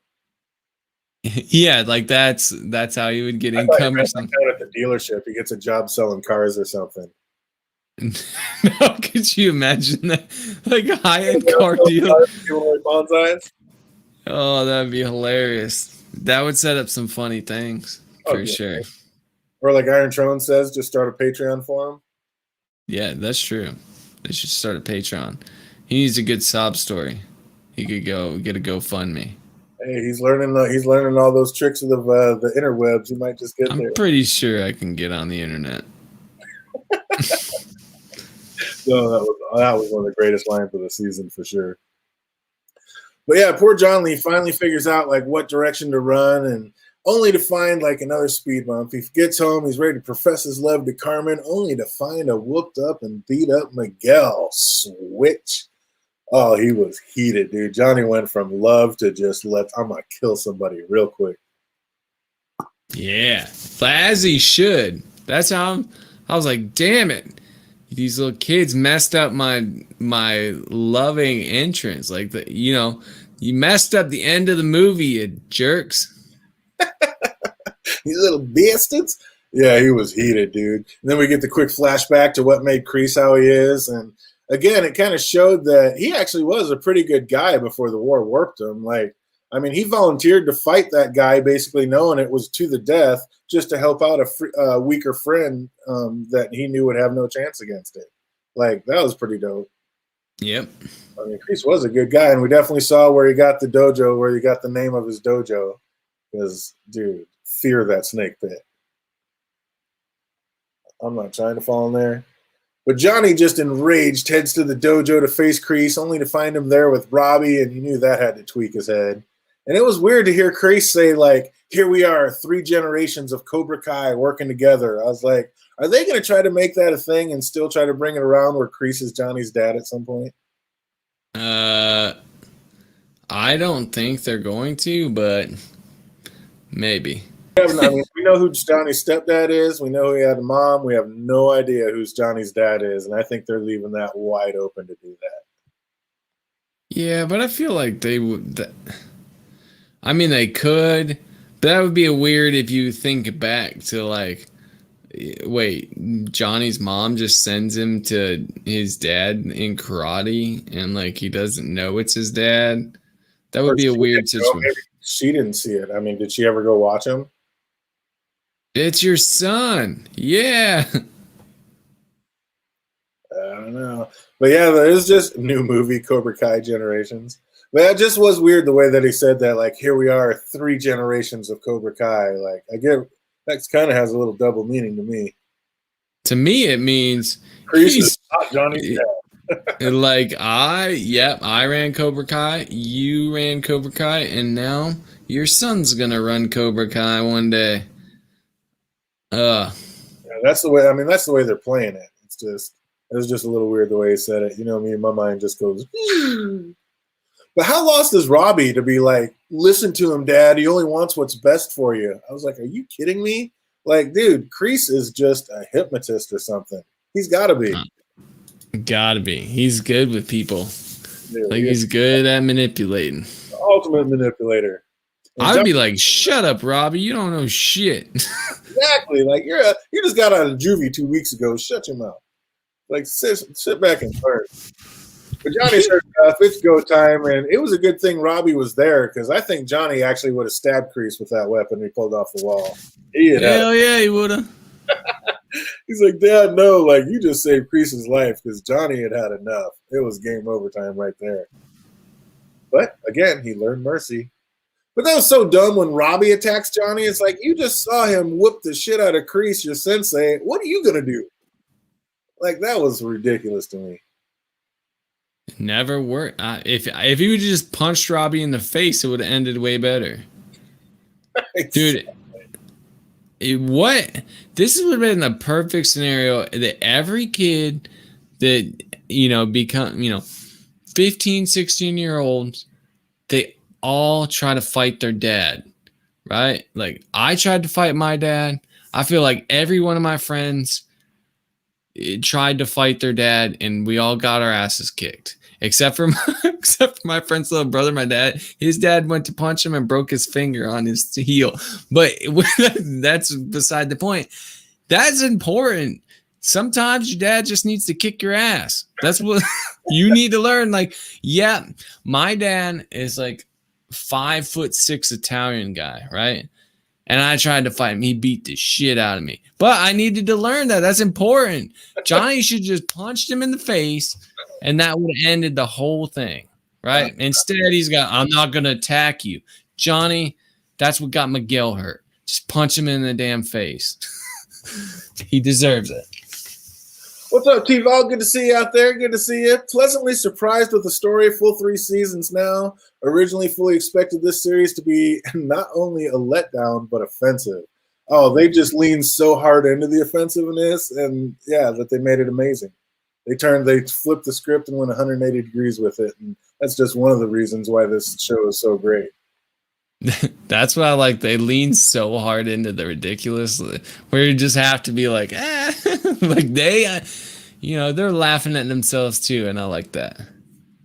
Yeah, like that's how he would get I thought he income or meant like something. down at the dealership. He gets a job selling cars or something. No, could you imagine that? Like a high-end Yeah, car selling dealer. cars, giving away bonsais? Oh, that'd be hilarious. That would set up some funny things Oh, for yeah. sure. Or like Iron Throne says, just start a Patreon for him. Yeah, that's true. They should start a Patreon. He needs a good sob story. He could go get a GoFundMe. Hey, he's learning all those tricks of the interwebs. He might just get I'm there. pretty sure I can get on the internet. So that was one of the greatest lines of the season for sure. But yeah, poor John Lee finally figures out like what direction to run, and only to find like another speed bump. He gets home, he's ready to profess his love to Carmen, only to find a whooped up and beat up Miguel. Switch. Oh, he was heated, dude. Johnny went from love to just I'm gonna kill somebody real quick. Yeah, as he should. That's how I was like, damn it. These little kids messed up my loving entrance. Like you messed up the end of the movie, you jerks. You little bastards. Yeah, he was heated, dude. And then we get the quick flashback to what made Kreese how he is. And again, it kind of showed that he actually was a pretty good guy before the war warped him. Like, I mean, he volunteered to fight that guy, basically knowing it was to the death, just to help out a weaker friend that he knew would have no chance against it. Like, that was pretty dope. Yep. I mean, Kreese was a good guy, and we definitely saw where he got the dojo, where he got the name of his dojo. Because, dude, fear that snake pit. I'm not trying to fall in there. But Johnny, just enraged, heads to the dojo to face Kreese, only to find him there with Robbie, and you knew that had to tweak his head. And it was weird to hear Kreese say, like, here we are, 3 generations of Cobra Kai working together. I was like, are they going to try to make that a thing and still try to bring it around where Kreese is Johnny's dad at some point? I don't think they're going to, but maybe. I mean, we know who Johnny's stepdad is. We know he had a mom. We have no idea who Johnny's dad is, and I think they're leaving that wide open to do that. Yeah, but I feel like they would. I mean, they could, but that would be a weird if you think back to like, wait, Johnny's mom just sends him to his dad in karate, and like he doesn't know it's his dad. That would Or be a she weird didn't go. situation. Maybe she didn't see it. I mean, did she ever go watch him? It's your son. Yeah. I don't know. But yeah, there's just new movie Cobra Kai Generations. But it just was weird the way that he said that. Like, here we are, 3 generations of Cobra Kai. Like, I get that kind of has a little double meaning to me. To me, it means Kreese is he's not Johnny's like I ran Cobra Kai, you ran Cobra Kai, and now your son's gonna run Cobra Kai one day. Uh, Yeah, that's the way. I mean, that's the way they're playing it. It was just a little weird the way he said it. You know me, my mind just goes. But how lost is Robbie to be like, listen to him, Dad. He only wants what's best for you. I was like, are you kidding me? Like, dude, Kreese is just a hypnotist or something. He's got to be. gotta be. He's good with people. Dude, Like he's good at manipulating. the ultimate manipulator. And I would be like, "Shut up, Robbie. You don't know shit." exactly. Like you just got out of juvie 2 weeks ago. Shut your mouth. Like sit back and learn. But Johnny said, it's go time, and it was a good thing Robbie was there because I think Johnny actually would have stabbed Kreese with that weapon he pulled off the wall. Hell yeah, he would have. He's like, Dad, no, like you just saved Kreese's life because Johnny had had enough. It was game over time right there. But again, he learned mercy. But that was so dumb when Robbie attacks Johnny. It's like you just saw him whoop the shit out of Kreese, your sensei. What are you gonna do? Like that was ridiculous to me. Never worked. If he would just punched Robbie in the face, it would have ended way better. Dude, what? This would have been the perfect scenario that every kid that, become, 15, 16-year-olds, they all try to fight their dad, right? Like I tried to fight my dad. I feel like every one of my friends tried to fight their dad, and we all got our asses kicked. Except for my friend's little brother, my dad. His dad went to punch him and broke his finger on his heel. But that's beside the point. That's important. Sometimes your dad just needs to kick your ass. That's what you need to learn. Like, yeah, my dad is like 5'6" Italian guy, right? And I tried to fight him. He beat the shit out of me. But I needed to learn that. That's important. Johnny should just punched him in the face, and that would have ended the whole thing, right? Instead, I'm not going to attack you. Johnny, that's what got Miguel hurt. Just punch him in the damn face. He deserves it. What's up, T-Vol? Good to see you out there. Good to see you. Pleasantly surprised with the story. Full 3 seasons now. Originally fully expected this series to be not only a letdown, but offensive. Oh, they just leaned so hard into the offensiveness, and yeah, that they made it amazing. They flipped the script and went 180 degrees with it, and that's just one of the reasons why this show is so great. That's what I like. They lean so hard into the ridiculous, where you just have to be like, like they're laughing at themselves too, and I like that.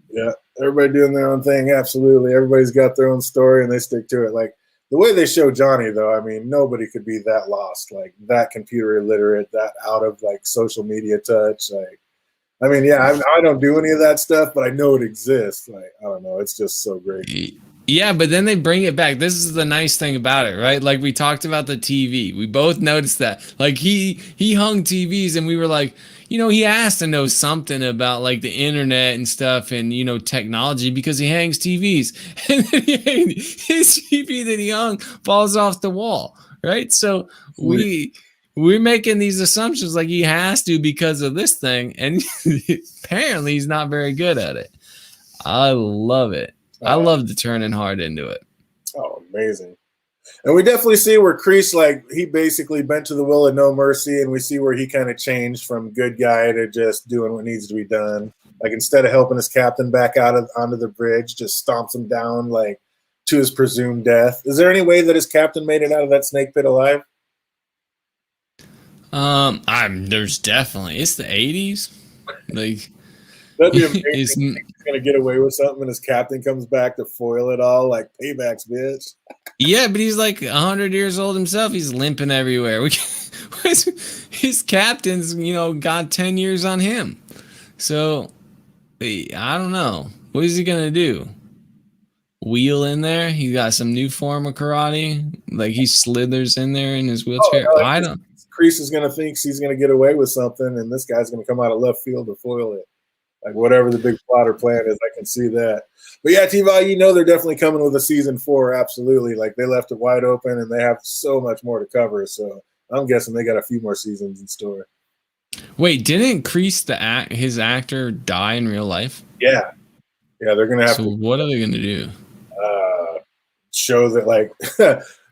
Yeah, everybody doing their own thing. Absolutely, everybody's got their own story, and they stick to it. Like the way they show Johnny, though, I mean, nobody could be that lost, like that computer illiterate, that out of like social media touch. Like, I mean, yeah, I don't do any of that stuff, but I know it exists. Like, I don't know, it's just so great. Yeah, but then they bring it back. This is the nice thing about it, right? Like we talked about the TV. We both noticed that. Like he hung TVs, and we were like, he has to know something about like the internet and stuff and technology because he hangs TVs. And then his TV that he hung falls off the wall, right? So we're making these assumptions like he has to because of this thing, and apparently he's not very good at it. I love it. I love the turning hard into it. Oh, amazing. And we definitely see where Kreese, like, he basically bent to the will of no mercy, and we see where he kind of changed from good guy to just doing what needs to be done. Like, instead of helping his captain back onto the bridge, just stomps him down, like, to his presumed death. Is there any way that his captain made it out of that snake pit alive? There's definitely, it's the 80s. Like, That'd be amazing. He's, He's gonna get away with something, and his captain comes back to foil it all, like paybacks, bitch. yeah, but he's like 100 years old himself. He's limping everywhere. His captain's, got 10 years on him. So I don't know. What is he gonna do? Wheel in there? He got some new form of karate. Like he slithers in there in his wheelchair. No, I don't. Kreese is gonna think he's gonna get away with something, and this guy's gonna come out of left field to foil it. Like whatever the big plot or plan is, I can see that. But yeah, T-Val, they're definitely coming with a season 4. Absolutely. Like they left it wide open, and they have so much more to cover. So I'm guessing they got a few more seasons in store. Wait, didn't Kreese his actor die in real life? Yeah, they're gonna have to. So what are they gonna do? Show that, like,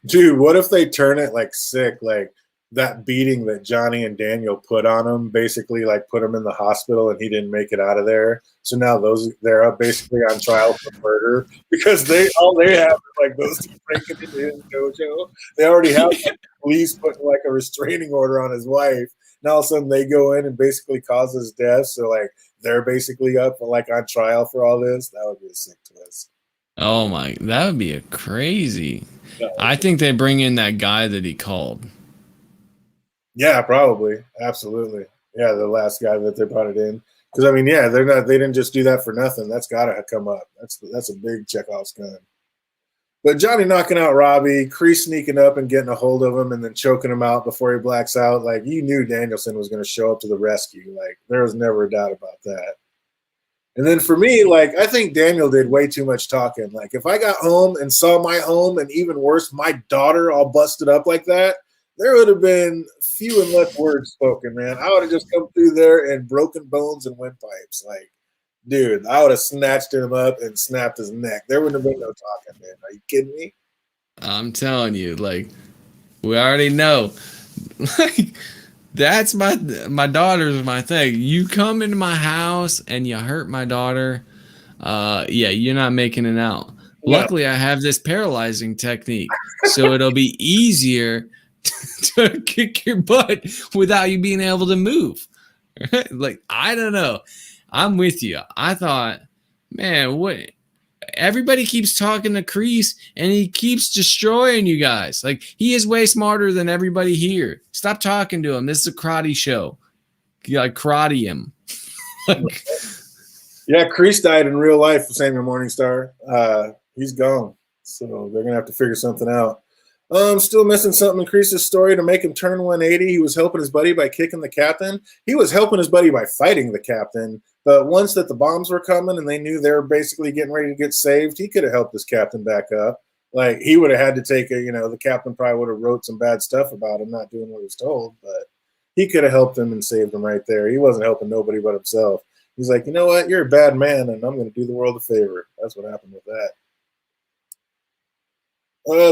dude, what if they turn it like sick, like that beating that Johnny and Daniel put on him, basically like put him in the hospital and he didn't make it out of there. So now they're basically on trial for murder because they have is like those two breaking into his dojo. They already have the police putting like a restraining order on his wife. Now all of a sudden they go in and basically cause his death. So like they're basically up like on trial for all this. That would be a sick twist. Oh my, that would be a crazy. I think they bring in that guy that he called. Yeah, probably. Absolutely. Yeah, the last guy that they brought it in. Because I mean, yeah, they didn't just do that for nothing. That's gotta come up. That's a big Chekhov's gun. But Johnny knocking out Robbie, Kreese sneaking up and getting a hold of him and then choking him out before he blacks out. Like you knew Danielson was gonna show up to the rescue. Like there was never a doubt about that. And then for me, like, I think Daniel did way too much talking. Like, if I got home and saw my home and even worse, my daughter all busted up like that, there would have been few and less words spoken, man. I would have just come through there and broken bones and windpipes. Like, dude, I would have snatched him up and snapped his neck. There wouldn't have been no talking, man. Are you kidding me? I'm telling you, like, we already know. Like, that's my daughter's my thing. You come into my house and you hurt my daughter, yeah, you're not making it out. Yeah. Luckily, I have this paralyzing technique, so it'll be easier to kick your butt without you being able to move. Like, I don't know. I'm with you. I thought, man, what? Everybody keeps talking to Kreese and he keeps destroying you guys. Like, he is way smarter than everybody here. Stop talking to him. This is a karate show. You gotta karate him. Yeah, Kreese died in real life, Samuel Morningstar. He's gone. So they're gonna have to figure something out. Still missing something in Kreese's story to make him turn 180. He was helping his buddy by kicking the captain. He was helping his buddy by fighting the captain. But once that the bombs were coming and they knew they were basically getting ready to get saved, he could have helped his captain back up. Like, he would have had to take the captain probably would have wrote some bad stuff about him not doing what he was told. But he could have helped him and saved him right there. He wasn't helping nobody but himself. He's like, you know what? You're a bad man, and I'm going to do the world a favor. That's what happened with that.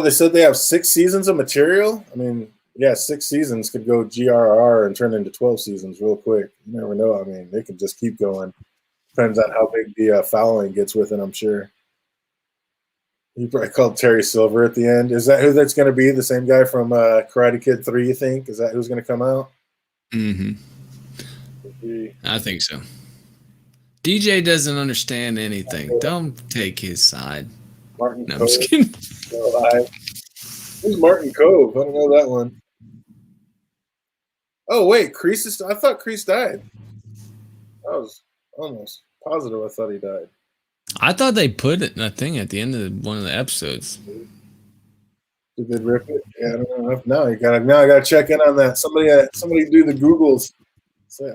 They said they have 6 seasons of material. I mean, yeah, 6 seasons could go GRR and turn into 12 seasons real quick. You never know. I mean, they can just keep going. Depends on how big the following gets with it, I'm sure. He probably called Terry Silver at the end. Is that who that's going to be? The same guy from Karate Kid 3, you think? Is that who's going to come out? Mm-hmm. I think so. DJ doesn't understand anything. Don't take his side. Martin no, Cove. I'm just kidding. Who's Martin Cove? I don't know that one. Oh, wait. I thought Kreese died. I was almost positive I thought he died. I thought they put it in a thing at the end of one of the episodes. Did they rip it? Yeah, I don't know. Now I gotta check in on that. Somebody do the Googles.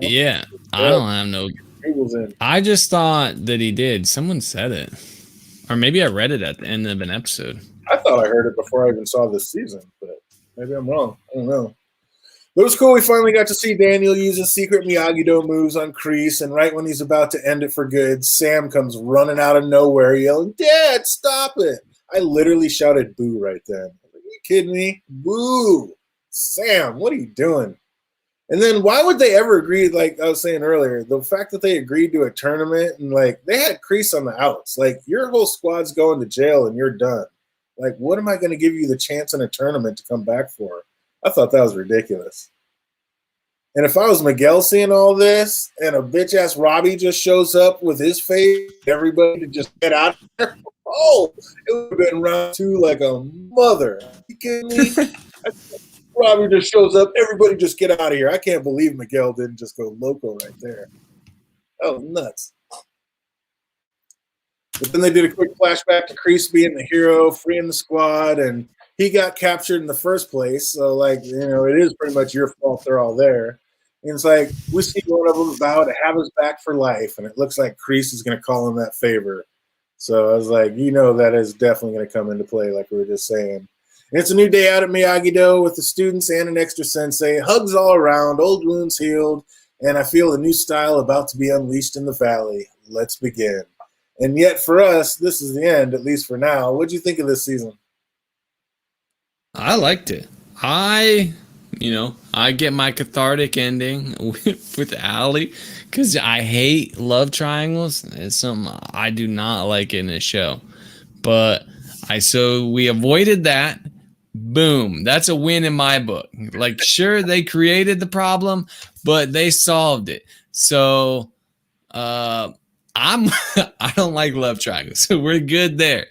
Yeah, I don't have no Googles in. I just thought that he did. Someone said it. Or maybe I read it at the end of an episode. I thought I heard it before I even saw this season, but maybe I'm wrong. I don't know. It was cool. We finally got to see Daniel use his secret Miyagi-Do moves on Kreese, and right when he's about to end it for good, Sam comes running out of nowhere yelling, "Dad, stop it!" I literally shouted boo right then. Are you kidding me? Boo! Sam, what are you doing? And then why would they ever agree, like I was saying earlier, the fact that they agreed to a tournament and, like, they had Kreese on the outs. Like, your whole squad's going to jail and you're done. Like, what am I going to give you the chance in a tournament to come back for? I thought that was ridiculous. And if I was Miguel seeing all this and a bitch ass Robbie just shows up with his face, everybody to just get out of there. Oh, it would have been round two like a mother. Are you kidding me? Robbie just shows up. Everybody just get out of here. I can't believe Miguel didn't just go loco right there. That was nuts. But then they did a quick flashback to Kreese being the hero, freeing the squad, and he got captured in the first place. So, like, you know, it is pretty much your fault they're all there. And it's like, we see one of them vow to have us back for life, and it looks like Kreese is going to call him that favor. So I was like, you know, that is definitely going to come into play, like we were just saying. And it's a new day out at Miyagi-Do with the students and an extra sensei. Hugs all around, old wounds healed, and I feel a new style about to be unleashed in the valley. Let's begin. And yet for us, this is the end, at least for now. What do you think of this season? I liked it. I get my cathartic ending with Allie because I hate love triangles. It's something I do not like in this show. But so we avoided that. Boom. That's a win in my book. Like, sure, they created the problem, but they solved it. So I don't like love triangles, so we're good there.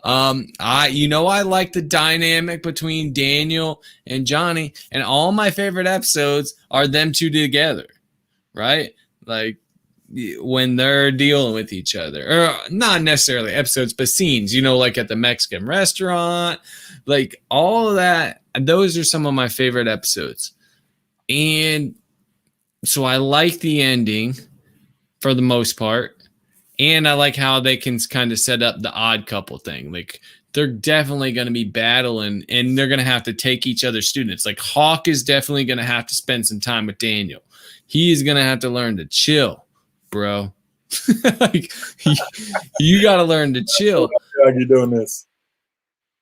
I like the dynamic between Daniel and Johnny, and all my favorite episodes are them two together, right? Like when they're dealing with each other, or not necessarily episodes, but scenes, like at the Mexican restaurant, like all of that. Those are some of my favorite episodes. And so I like the ending for the most part. And I like how they can kind of set up the odd couple thing. Like, they're definitely going to be battling, and they're going to have to take each other's students. Like, Hawk is definitely going to have to spend some time with Daniel. He is going to have to learn to chill, bro. Like, you got to learn to chill. How are you doing this?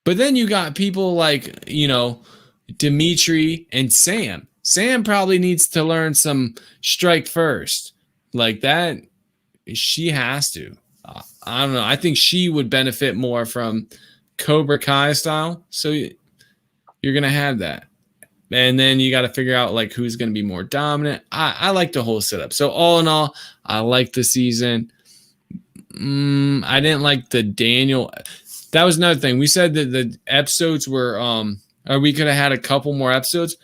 But then you got people like, Dimitri and Sam. Sam probably needs to learn some strike first. Like that. She has to. I don't know. I think she would benefit more from Cobra Kai style. So you're going to have that. And then you got to figure out like who's going to be more dominant. I like the whole setup. So all in all, I like the season. I didn't like the Daniel. That was another thing. We said that the episodes were, or we could have had a couple more episodes.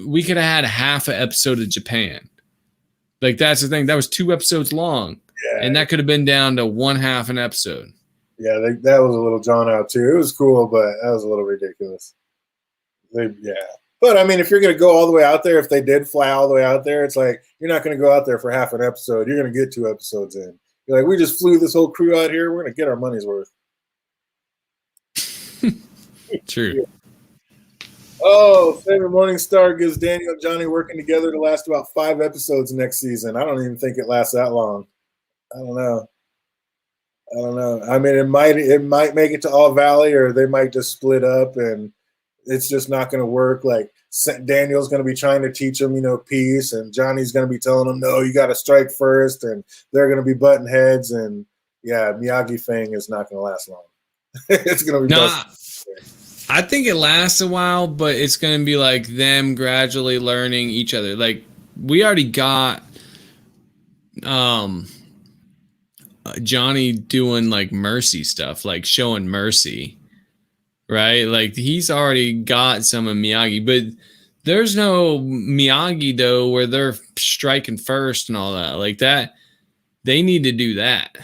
We could have had half an episode of Japan. Like, that's the thing. That was 2 episodes long. Yeah. And that could have been down to 1/2 an episode. Yeah, that was a little drawn out too. It was cool, but that was a little ridiculous. But I mean, if you're going to go all the way out there, if they did fly all the way out there, it's like you're not going to go out there for half an episode. You're going to get 2 episodes in. You're like, we just flew this whole crew out here. We're going to get our money's worth. True. Oh, Favorite Morning Star gives Daniel and Johnny working together to last about 5 episodes next season. I don't even think it lasts that long. I don't know. I mean, it might make it to All Valley, or they might just split up, and it's just not going to work. Like, Daniel's going to be trying to teach him, peace, and Johnny's going to be telling him, no, you got to strike first, and they're going to be butting heads, and yeah, Miyagi Fang is not going to last long. It's going to be I think it lasts a while, but it's going to be like them gradually learning each other. Like, we already got Johnny doing like mercy stuff, like showing mercy, right? Like, he's already got some of Miyagi, but there's no Miyagi though where they're striking first and all that. Like that, they need to do that.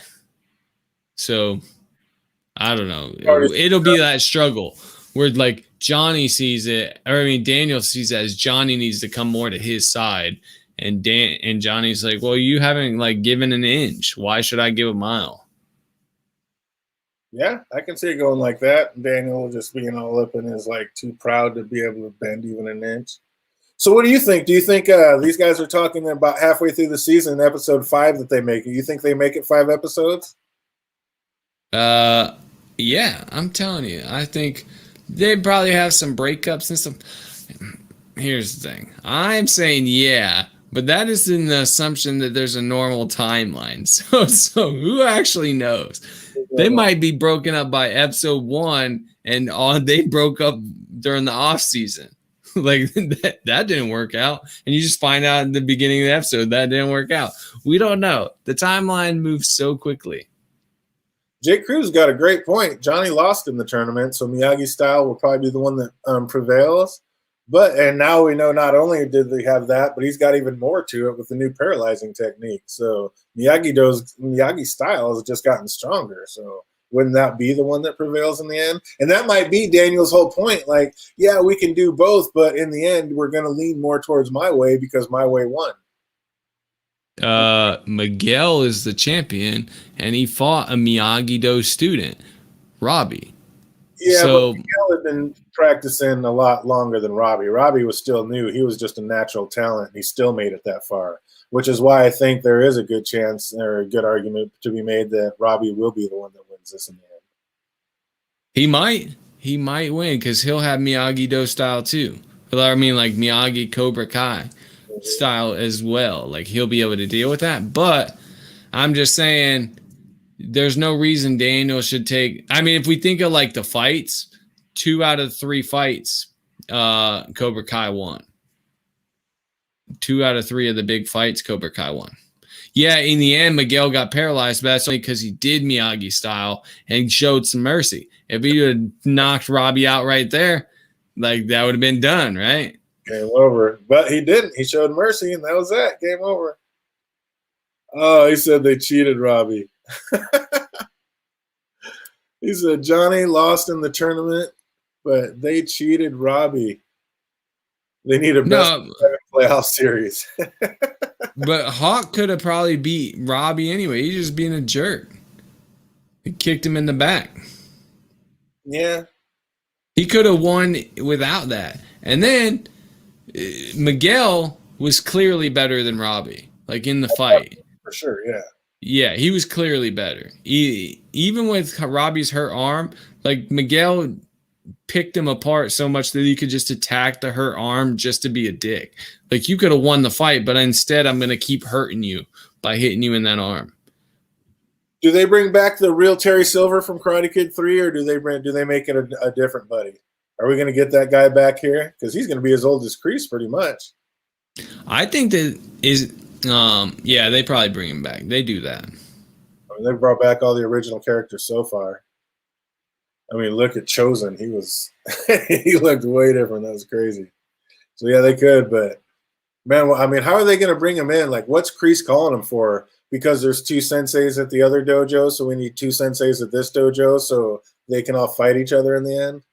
So I don't know. It'll be that struggle where like Johnny sees it, or I mean Daniel sees it as Johnny needs to come more to his side. And Johnny's like, well, you haven't like given an inch. Why should I give a mile? Yeah, I can see it going like that. Daniel just being all up and is like too proud to be able to bend even an inch. So what do you think? Do you think these guys are talking about halfway through the season, episode 5 that they make it? You think they make it 5 episodes? Yeah, I'm telling you. I think they probably have some breakups and stuff. Here's the thing. I'm saying yeah. But that is in the assumption that there's a normal timeline. So who actually knows? They might be broken up by episode 1, and they broke up during the off season. Like that didn't work out. And you just find out in the beginning of the episode that didn't work out. We don't know. The timeline moves so quickly. Jake Cruz got a great point. Johnny lost in the tournament, so Miyagi style will probably be the one that prevails. And now we know not only did they have that, but he's got even more to it with the new paralyzing technique. So Miyagi style has just gotten stronger. So wouldn't that be the one that prevails in the end? And that might be Daniel's whole point. Like, yeah, we can do both, but in the end, we're going to lean more towards my way because my way won. Miguel is the champion, and he fought a Miyagi-Do student, Robbie. Yeah, so, but Miguel had been practicing a lot longer than Robbie. Robbie was still new. He was just a natural talent. He still made it that far, which is why I think there is a good chance or a good argument to be made that Robbie will be the one that wins this in the end. He might win because he'll have Miyagi-Do style too. I mean, like Miyagi Cobra Kai style as well. Like he'll be able to deal with that. But I'm just saying there's no reason Daniel should take. I mean, if we think of like the fights, 2 out of 3 fights, Cobra Kai won. 2 out of 3 of the big fights, Cobra Kai won. Yeah, in the end, Miguel got paralyzed, but that's only because he did Miyagi style and showed some mercy. If he had knocked Robbie out right there, like that would have been done, right? Game over. But he didn't. He showed mercy, and that was that. Game over. Oh, he said they cheated Robbie. He said Johnny lost in the tournament, but they cheated Robbie. They need a best playoff series. But Hawk could have probably beat Robbie anyway. He's just being a jerk. He kicked him in the back. Yeah. He could have won without that. And then Miguel was clearly better than Robbie, like in the fight. For sure, yeah. Yeah, he was clearly better. Even with Robbie's hurt arm, like Miguel picked him apart so much that he could just attack the hurt arm just to be a dick. Like you could have won the fight, but instead I'm going to keep hurting you by hitting you in that arm. Do they bring back the real Terry Silver from Karate Kid 3, or do they make it a different buddy? Are we going to get that guy back here? Because he's going to be as old as Kreese pretty much. I think that is, yeah, they probably bring him back. They do that. I mean, they've brought back all the original characters so far. I mean, look at Chosen. He looked way different. That was crazy. So, yeah, they could. But, man, I mean, how are they going to bring him in? Like, what's Kreese calling him for? Because there's 2 senseis at the other dojo, so we need 2 senseis at this dojo so they can all fight each other in the end?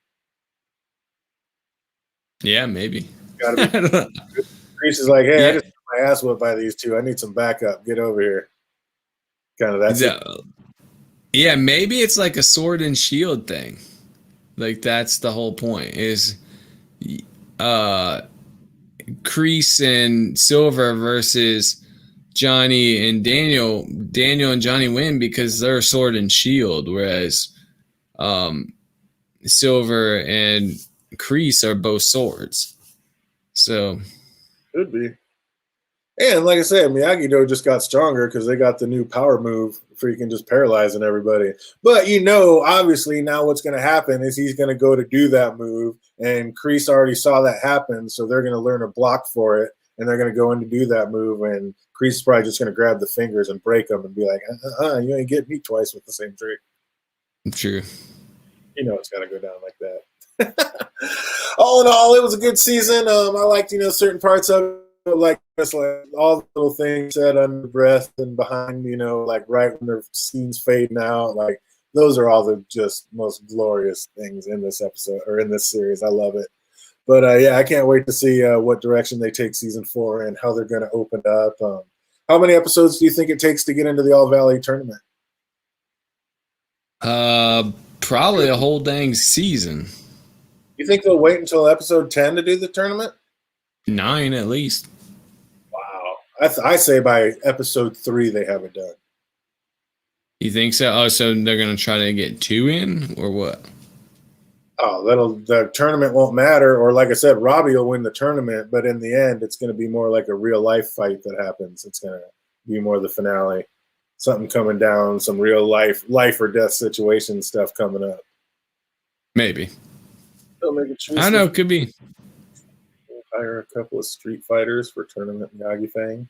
Yeah, maybe. Kreese is like, hey, I just got my ass whipped by these 2. I need some backup. Get over here. Kind of that's it. Yeah, maybe it's like a sword and shield thing. Like that's the whole point is Kreese and Silver versus Johnny and Daniel. Daniel and Johnny win because they're sword and shield, whereas Silver and Kreese are both swords. So could be. And like I said, Miyagi-Do just got stronger because they got the new power move freaking just paralyzing everybody. But obviously now what's going to happen is he's going to go to do that move, and Kreese already saw that happen, so they're going to learn a block for it, and they're going to go in to do that move, and Kreese is probably just going to grab the fingers and break them and be like, you ain't getting me twice with the same trick. True. It's got to go down like that. All in all, it was a good season. I liked, certain parts of it. Like all the little things said under breath and behind, like right when their scenes fading out, like those are all the just most glorious things in this episode or in this series. I love it. But yeah, I can't wait to see what direction they take season 4 and how they're going to open up. How many episodes do you think it takes to get into the All Valley tournament? Probably a whole dang season. You think they'll wait until episode 10 to do the tournament? 9 at least. Wow. I say by episode 3 they have it done. You think so? Oh, so they're going to try to get 2 in or what? Oh, the tournament won't matter. Or like I said, Robbie will win the tournament, but in the end, it's going to be more like a real life fight that happens. It's going to be more the finale. Something coming down, some real life or death situation stuff coming up. Maybe. They'll make a choice. I don't know. Could be. Hire a couple of street fighters for tournament Miyagi thing.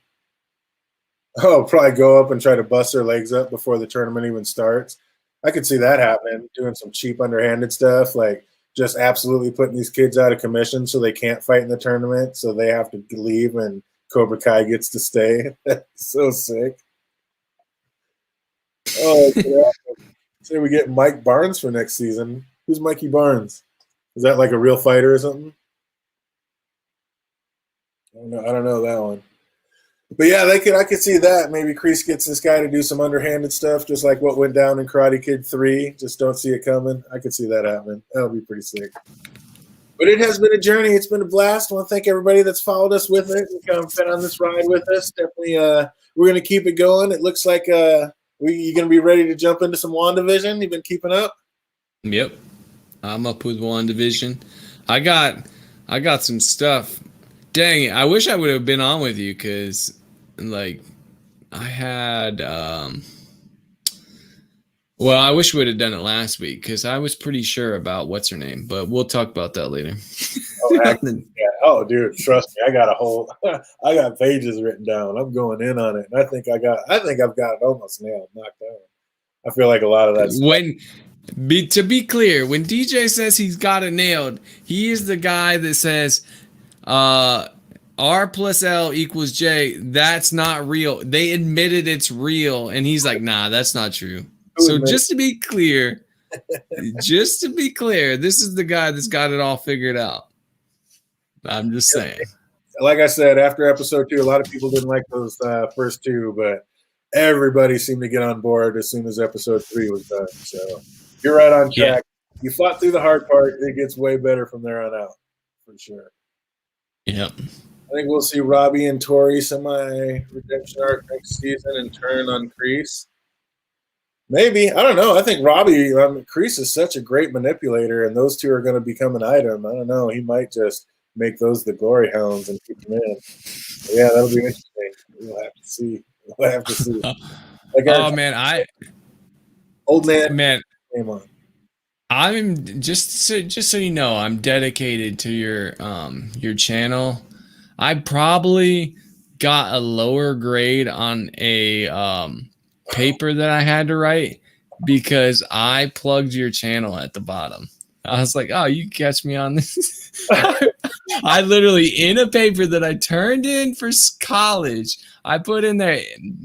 Oh, probably go up and try to bust their legs up before the tournament even starts. I could see that happening, doing some cheap underhanded stuff, like just absolutely putting these kids out of commission so they can't fight in the tournament, so they have to leave and Cobra Kai gets to stay. That's so sick. Oh, yeah. Say we get Mike Barnes for next season. Who's Mikey Barnes? Is that like a real fighter or something? I don't know that one. But yeah, I could see that. Maybe Kreese gets this guy to do some underhanded stuff, just like what went down in Karate Kid 3. Just don't see it coming. I could see that happening. That'll be pretty sick. But it has been a journey. It's been a blast. I want to thank everybody that's followed us with it and come been on this ride with us. Definitely, we're going to keep it going. It looks like you're going to be ready to jump into some WandaVision. You've been keeping up? Yep. I'm up with WandaVision. I got some stuff. Dang it. I wish I would have been on with you because, like, I had, well, I wish we would have done it last week because I was pretty sure about what's her name, but we'll talk about that later. Oh, dude, trust me, I got got pages written down. I'm going in on it, and I think I've got it almost nailed, knocked down. I feel like a lot of that stuff. To be clear, when DJ says he's got it nailed, he is the guy that says, R plus L equals J. That's not real. They admitted it's real, and he's like, nah, that's not true. So just to be clear, this is the guy that's got it all figured out. I'm just saying. Like I said, after episode 2, a lot of people didn't like those first 2, but everybody seemed to get on board as soon as episode 3 was done. So you're right on track. Yeah. You fought through the hard part. It gets way better from there on out, for sure. Yep. I think we'll see Robbie and Tori semi-redemption arc next season and turn on Kreese. Maybe. I don't know. I think Kreese is such a great manipulator, and those two are going to become an item. I don't know. He might just make those the glory hounds and keep them in. But yeah, that'll be interesting. We'll have to see. Oh, man. Old man. Man. Game on. I'm just so you know, I'm dedicated to your channel. I probably got a lower grade on a paper that I had to write because I plugged your channel at the bottom. I was like, oh, you catch me on this. I literally, in a paper that I turned in for college, I put in there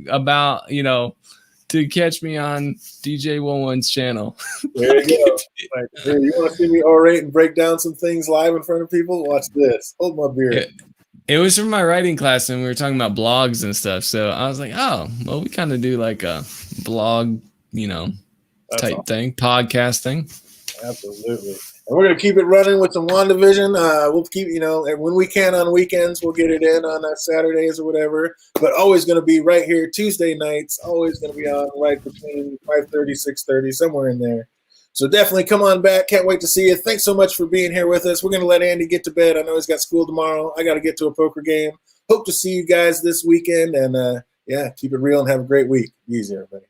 about, to catch me on DJ11's channel. There you go. Like, hey, you want to see me orate and break down some things live in front of people? Watch this. Hold my beer. Yeah. It was from my writing class, and we were talking about blogs and stuff. So I was like, oh, well, we kind of do like a blog, type awesome thing, podcast thing. Absolutely. And we're going to keep it running with some WandaVision. We'll keep, when we can on weekends, we'll get it in on Saturdays or whatever. But always going to be right here Tuesday nights. Always going to be on right between 5:30, 6:30, somewhere in there. So definitely come on back. Can't wait to see you. Thanks so much for being here with us. We're going to let Andy get to bed. I know he's got school tomorrow. I got to get to a poker game. Hope to see you guys this weekend. And, keep it real and have a great week. Easy, everybody.